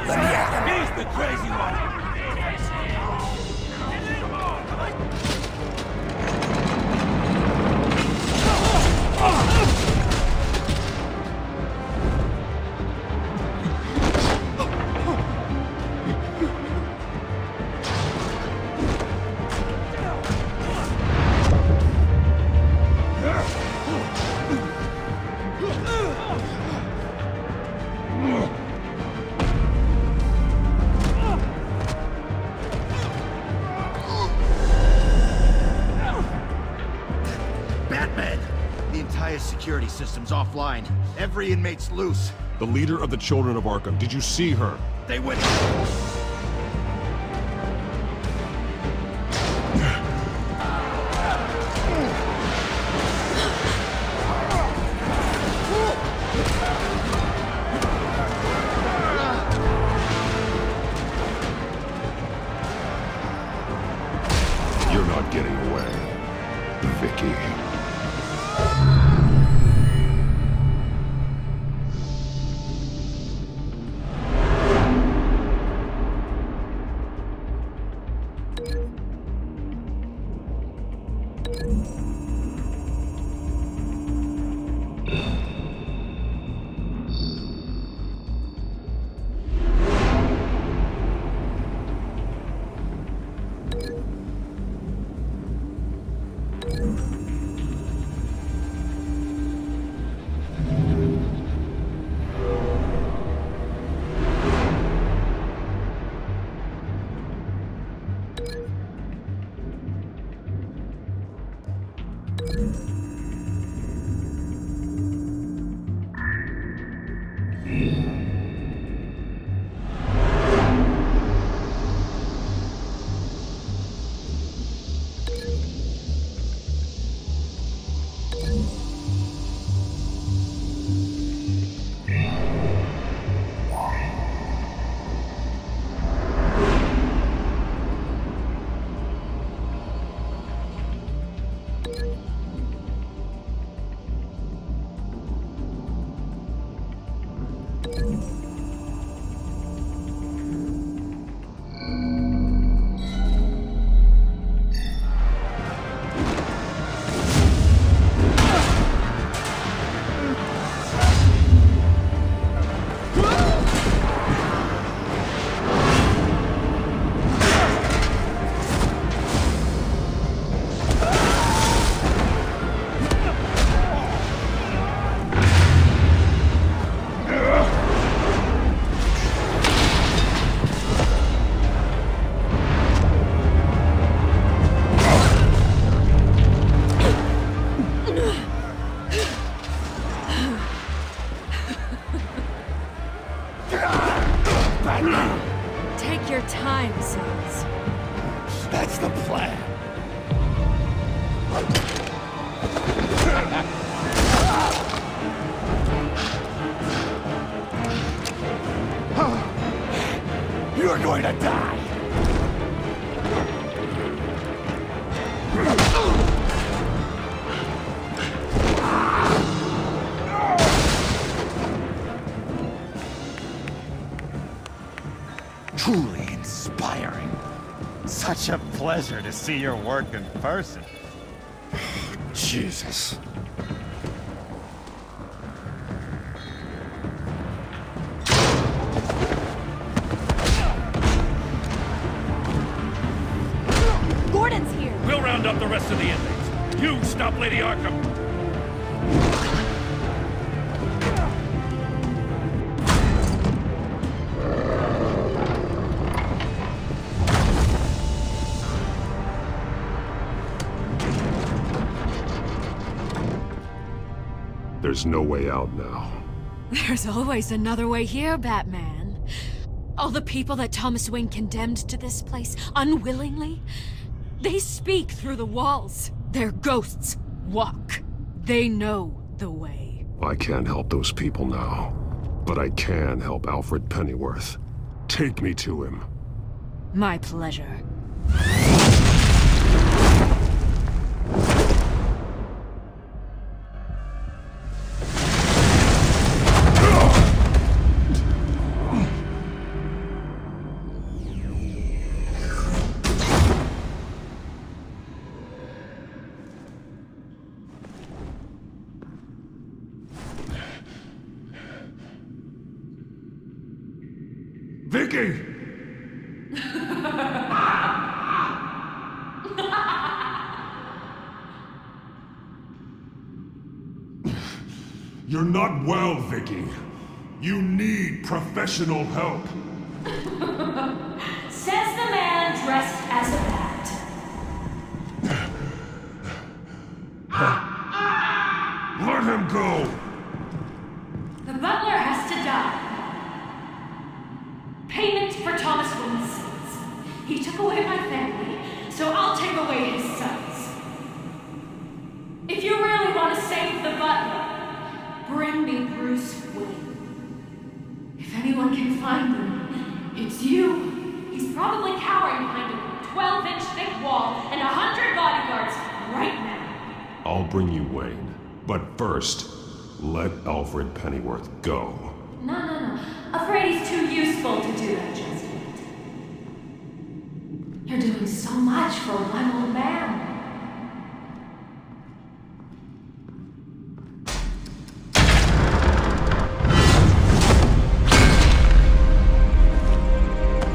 Let me at him. He's the crazy one! Security system's offline. Every inmate's loose. The leader of the Children of Arkham, did you see her? They went... You're not getting away, Vicky. Take your time, sons. That's the plan. You're going to die. Truly inspiring. Such a pleasure to see your work in person. Jesus. Gordon's here. We'll round up the rest of the inmates. You stop Lady Arkham. There's no way out now. There's always another way here, Batman. All the people that Thomas Wayne condemned to this place unwillingly, they speak through the walls. Their ghosts walk. They know the way. I can't help those people now, but I can help Alfred Pennyworth. Take me to him. My pleasure. Vicky! You're not well, Vicky. You need professional help. Says the man dressed as a bat. Let him go! The butler has to die. Payment for Thomas Wayne's sins. He took away my family, so I'll take away his sons. If you really want to save the butler, bring me Bruce Wayne. If anyone can find him, it's you. He's probably cowering behind a 12-inch thick wall and 100 bodyguards right now. I'll bring you Wayne, but first, let Alfred Pennyworth go. No. Afraid he's too useful to do that just yet. You're doing so much for one old man.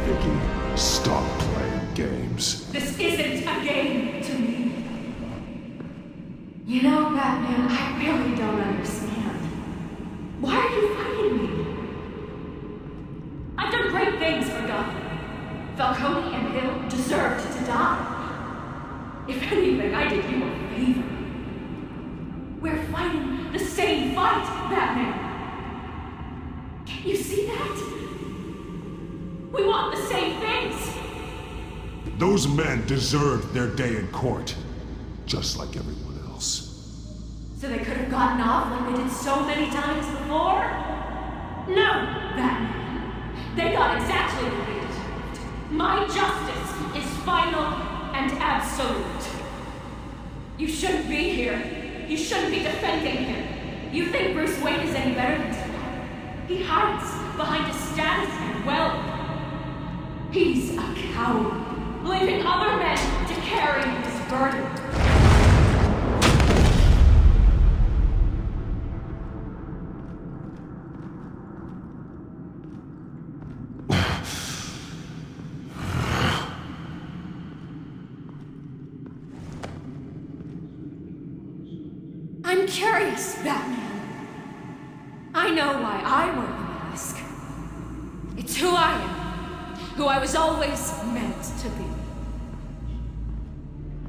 Vicky, stop playing games. This isn't a game to me. You know, Batman, I really don't understand. Why are you fighting me? I've done great things for Gotham. Falcone and Hill deserved to die. If anything, I did you a favor. We're fighting the same fight, Batman. You see that? We want the same things. Those men deserved their day in court, just like everyone else. So they could have gotten off like they did so many times before? No, Batman. They got exactly what they deserved. My justice is final and absolute. You shouldn't be here. You shouldn't be defending him. You think Bruce Wayne is any better than someone? He hides behind his status and wealth. He's a coward, leaving other men to carry his burden. I'm curious, Batman. I know why I wear the mask. It's who I am. Who I was always meant to be.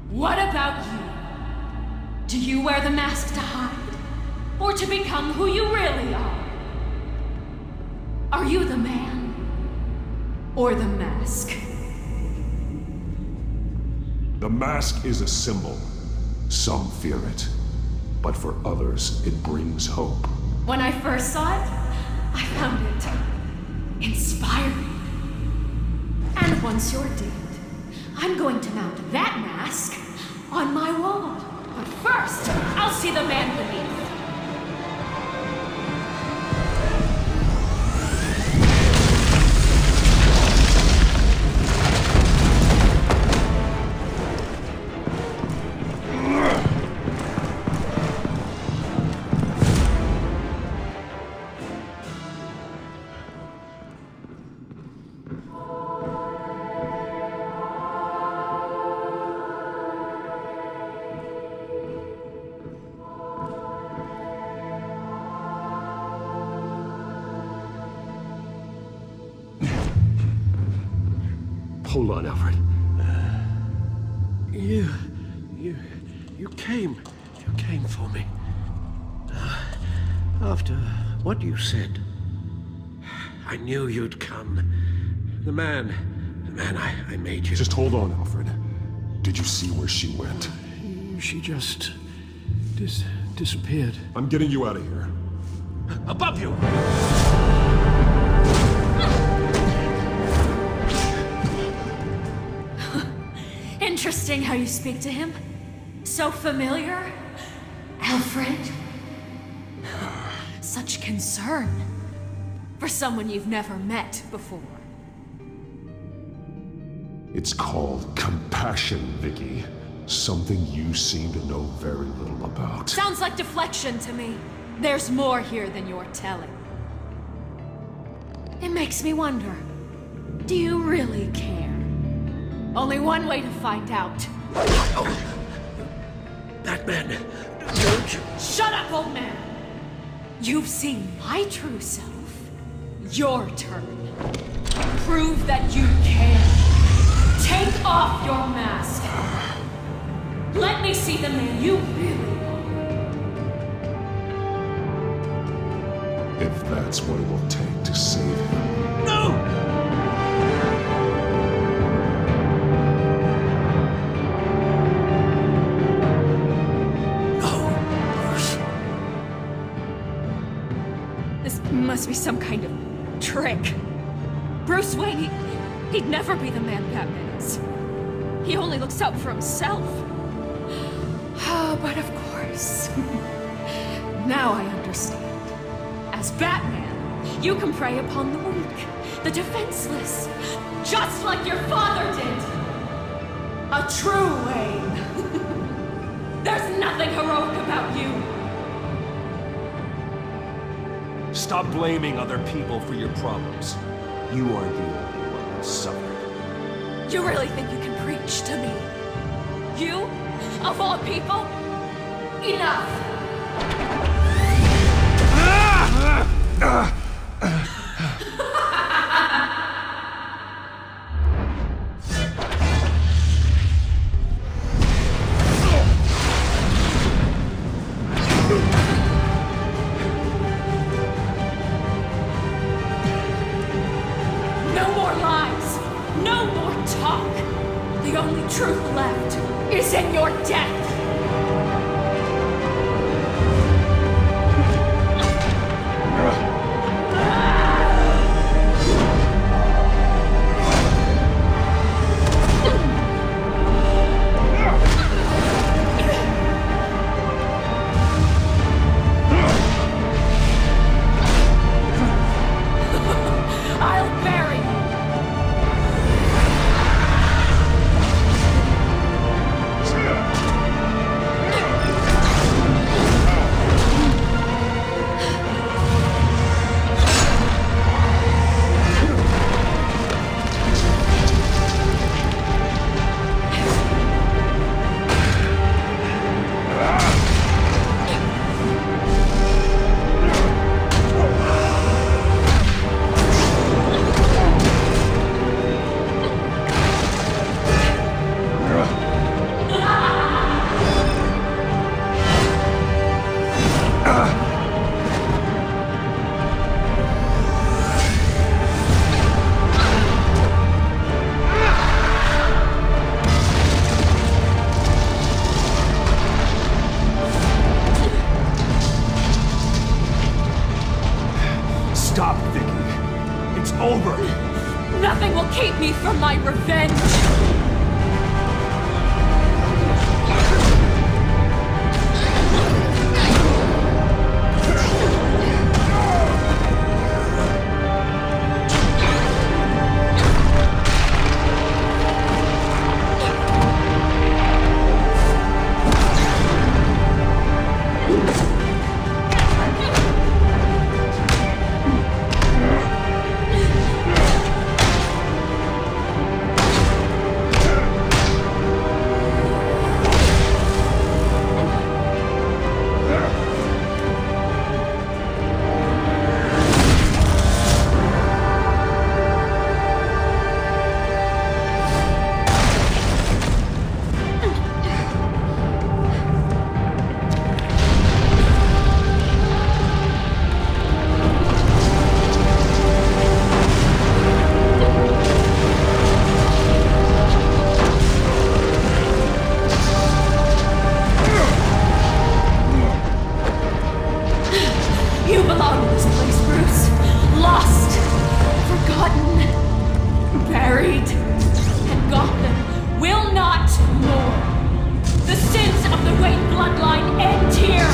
What about you? Do you wear the mask to hide? Or to become who you really are? Are you the man? Or the mask? The mask is a symbol. Some fear it. But for others, it brings hope. When I first saw it, I found it inspiring. And once you're dead, I'm going to mount that mask on my wall. But first, I'll see the man beneath. Hold on, Alfred. You came for me. After what you said, I knew you'd come. The man I made you. Just hold on, Alfred. Did you see where she went? She just disappeared. I'm getting you out of here. Above you! Interesting how you speak to him. So familiar. Alfred. Such concern for someone you've never met before. It's called compassion, Vicky. Something you seem to know very little about. Sounds like deflection to me. There's more here than you're telling. It makes me wonder, do you really care? Only one way to find out. Oh. Batman, don't you... Shut up, old man! You've seen my true self. Your turn. Prove that you care. Take off your mask. Let me see the man you really are. If that's what it will take to save him. No! Must be some kind of trick. Bruce Wayne, he'd never be the man Batman is. He only looks out for himself. Oh, but of course. Now I understand. As Batman, you can prey upon the weak, the defenseless, just like your father did. A true Wayne. There's nothing heroic about you. Stop blaming other people for your problems. You aren't the only one who's suffered. You really think you can preach to me? You? Of all people? Enough! more lies! No more talk! The only truth left is in your death! I'll bury you! Stop, Vicky. It's over. Nothing will keep me from my revenge! You belong in this place, Bruce. Lost, forgotten, buried, and Gotham will not mourn. The sins of the Wayne bloodline end here.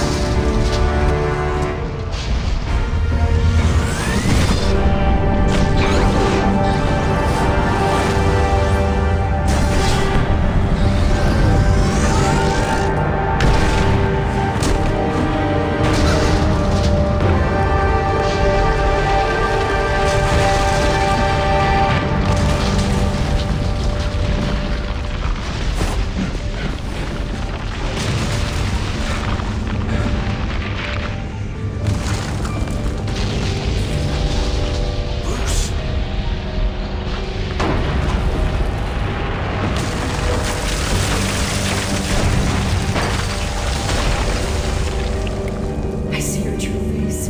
I see your true face.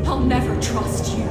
I'll never trust you.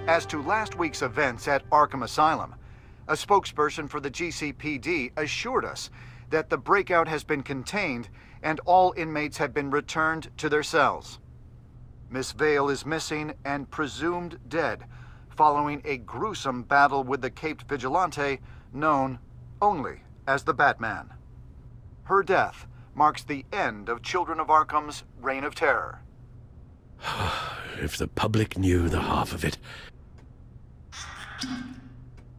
As to last week's events at Arkham Asylum, a spokesperson for the GCPD assured us that the breakout has been contained and all inmates have been returned to their cells. Miss Vale is missing and presumed dead following a gruesome battle with the caped vigilante known only as the Batman. Her death marks the end of Children of Arkham's reign of terror. If the public knew the half of it.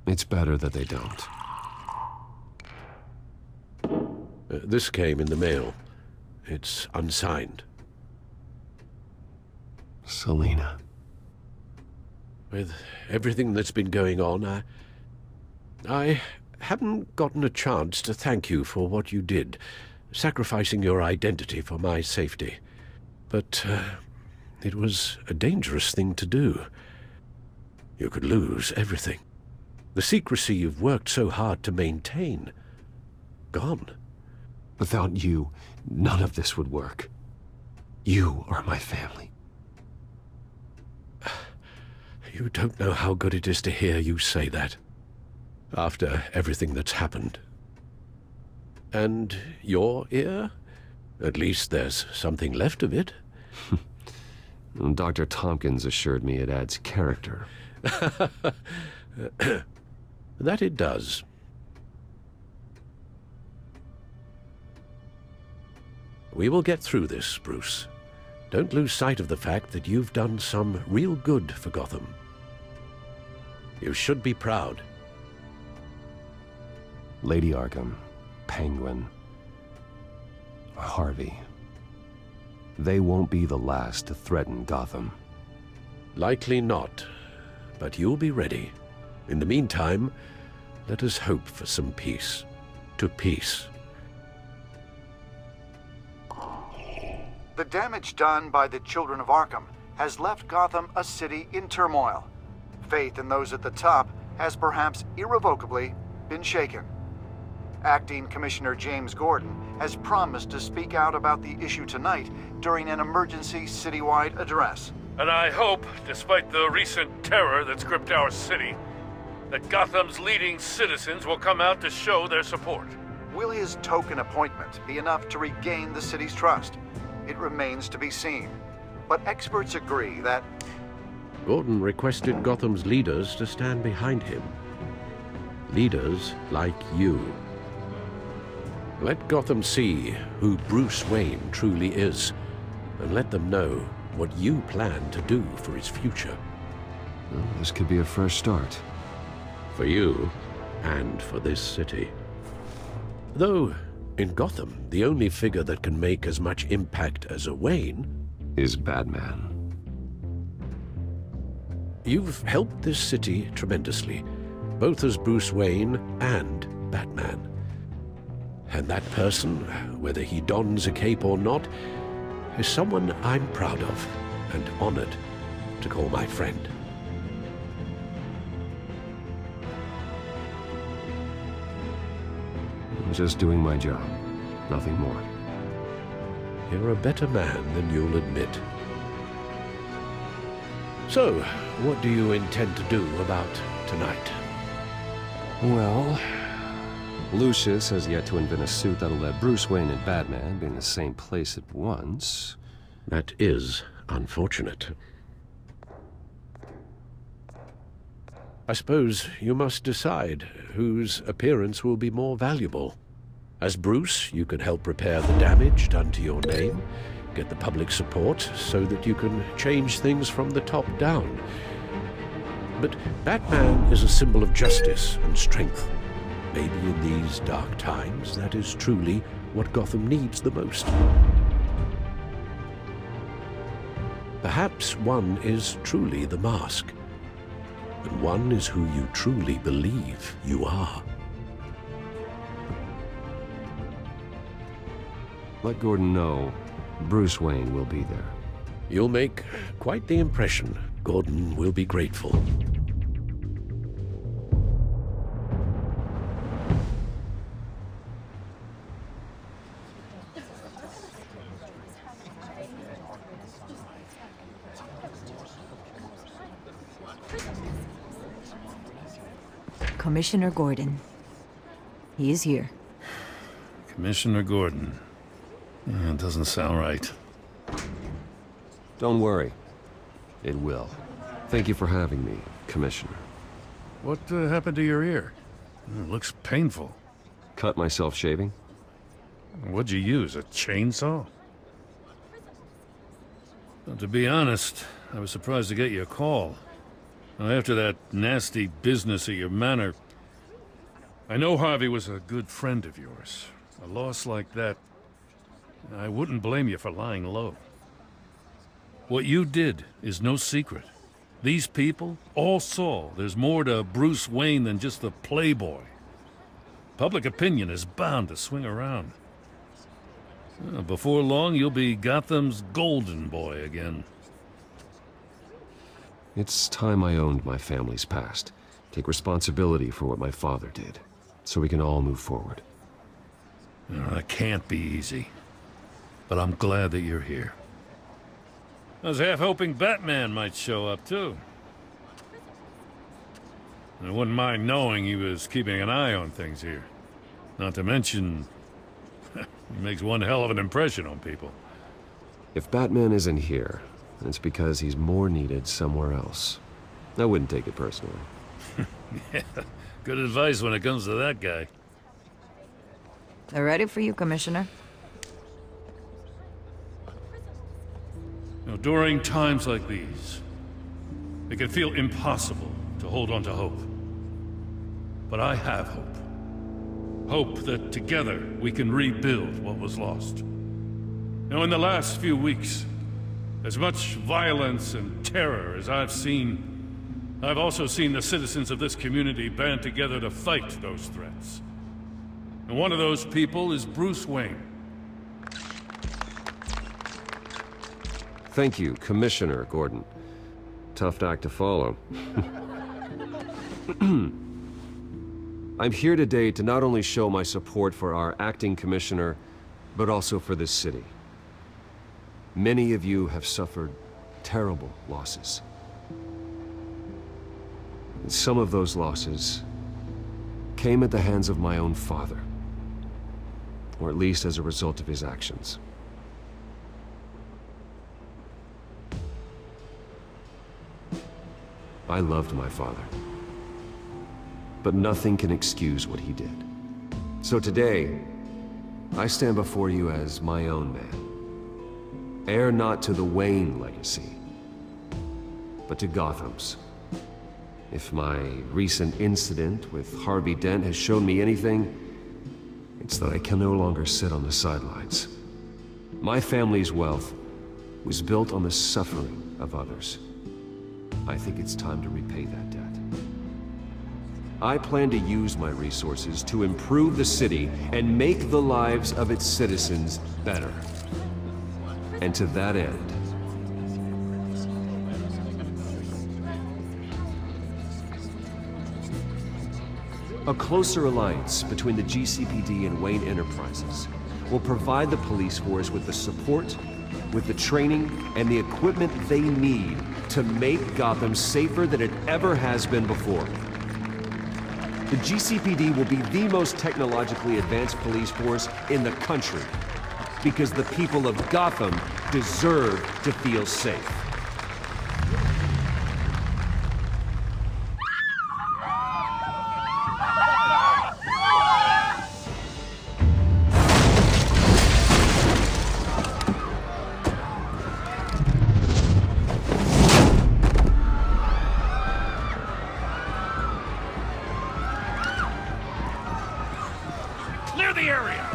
It's better that they don't. This came in the mail. It's unsigned. Selina. with everything that's been going on, I haven't gotten a chance to thank you for what you did, sacrificing your identity for my safety. But it was a dangerous thing to do. You could lose everything. The secrecy you've worked so hard to maintain. Gone. Without you, none of this would work. You are my family. You don't know how good it is to hear you say that. After everything that's happened. And your ear? At least there's something left of it. Dr. Tompkins assured me it adds character. That it does. We will get through this, Bruce. Don't lose sight of the fact that you've done some real good for Gotham. You should be proud. Lady Arkham, Penguin, Harvey. They won't be the last to threaten Gotham. Likely not, but you'll be ready. In the meantime, let us hope for some peace. To peace. The damage done by the children of Arkham has left Gotham a city in turmoil. Faith in those at the top has perhaps irrevocably been shaken. Acting Commissioner James Gordon has promised to speak out about the issue tonight during an emergency citywide address. And I hope, despite the recent terror that's gripped our city, that Gotham's leading citizens will come out to show their support. Will his token appointment be enough to regain the city's trust? It remains to be seen. But experts agree that Gordon requested Gotham's leaders to stand behind him. Leaders like you. Let Gotham see who Bruce Wayne truly is, and let them know what you plan to do for his future. Well, this could be a fresh start. For you, and for this city. Though, in Gotham, the only figure that can make as much impact as a Wayne is Batman. You've helped this city tremendously, both as Bruce Wayne and Batman. And that person, whether he dons a cape or not, is someone I'm proud of and honored to call my friend. I'm just doing my job, nothing more. You're a better man than you'll admit. So, what do you intend to do about tonight? Well, Lucius has yet to invent a suit that'll let Bruce Wayne and Batman be in the same place at once. That is unfortunate. I suppose you must decide whose appearance will be more valuable. As Bruce, you can help repair the damage done to your name, get the public support so that you can change things from the top down. But Batman is a symbol of justice and strength. Maybe in these dark times, that is truly what Gotham needs the most. Perhaps one is truly the mask, and one is who you truly believe you are. Let Gordon know Bruce Wayne will be there. You'll make quite the impression. Gordon will be grateful. Commissioner Gordon. He is here. Commissioner Gordon. That doesn't sound right. Don't worry. It will. Thank you for having me, Commissioner. What happened to your ear? It looks painful. Cut myself shaving? What'd you use, a chainsaw? Well, to be honest, I was surprised to get your call. Now, after that nasty business at your manor, I know Harvey was a good friend of yours. A loss like that, I wouldn't blame you for lying low. What you did is no secret. These people all saw there's more to Bruce Wayne than just the playboy. Public opinion is bound to swing around. Before long, you'll be Gotham's golden boy again. It's time I owned my family's past. Take responsibility for what my father did, so we can all move forward. That can't be easy. But I'm glad that you're here. I was half hoping Batman might show up, too. I wouldn't mind knowing he was keeping an eye on things here. Not to mention, he makes one hell of an impression on people. If Batman isn't here, it's because he's more needed somewhere else. I wouldn't take it personally. Yeah, good advice when it comes to that guy. They're ready for you, Commissioner. During times like these, it can feel impossible to hold on to hope. But I have hope. Hope that together we can rebuild what was lost. Now, in the last few weeks, as much violence and terror as I've seen, I've also seen the citizens of this community band together to fight those threats. And one of those people is Bruce Wayne. Thank you, Commissioner Gordon. Tough act to follow. I'm here today to not only show my support for our acting commissioner, but also for this city. Many of you have suffered terrible losses. And some of those losses came at the hands of my own father, or at least as a result of his actions. I loved my father, but nothing can excuse what he did. So today, I stand before you as my own man. Heir not to the Wayne legacy, but to Gotham's. If my recent incident with Harvey Dent has shown me anything, it's that I can no longer sit on the sidelines. My family's wealth was built on the suffering of others. I think it's time to repay that debt. I plan to use my resources to improve the city and make the lives of its citizens better. And to that end, a closer alliance between the GCPD and Wayne Enterprises will provide the police force with the support, with the training, and the equipment they need to make Gotham safer than it ever has been before. The GCPD will be the most technologically advanced police force in the country, because the people of Gotham deserve to feel safe. Clear the area!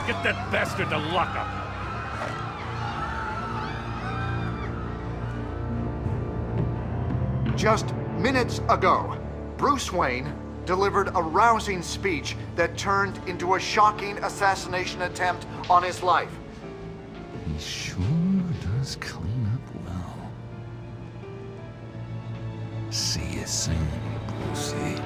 Get that bastard to lock up! Just minutes ago, Bruce Wayne delivered a rousing speech that turned into a shocking assassination attempt on his life. He sure does clean up well. See you soon, Brucey.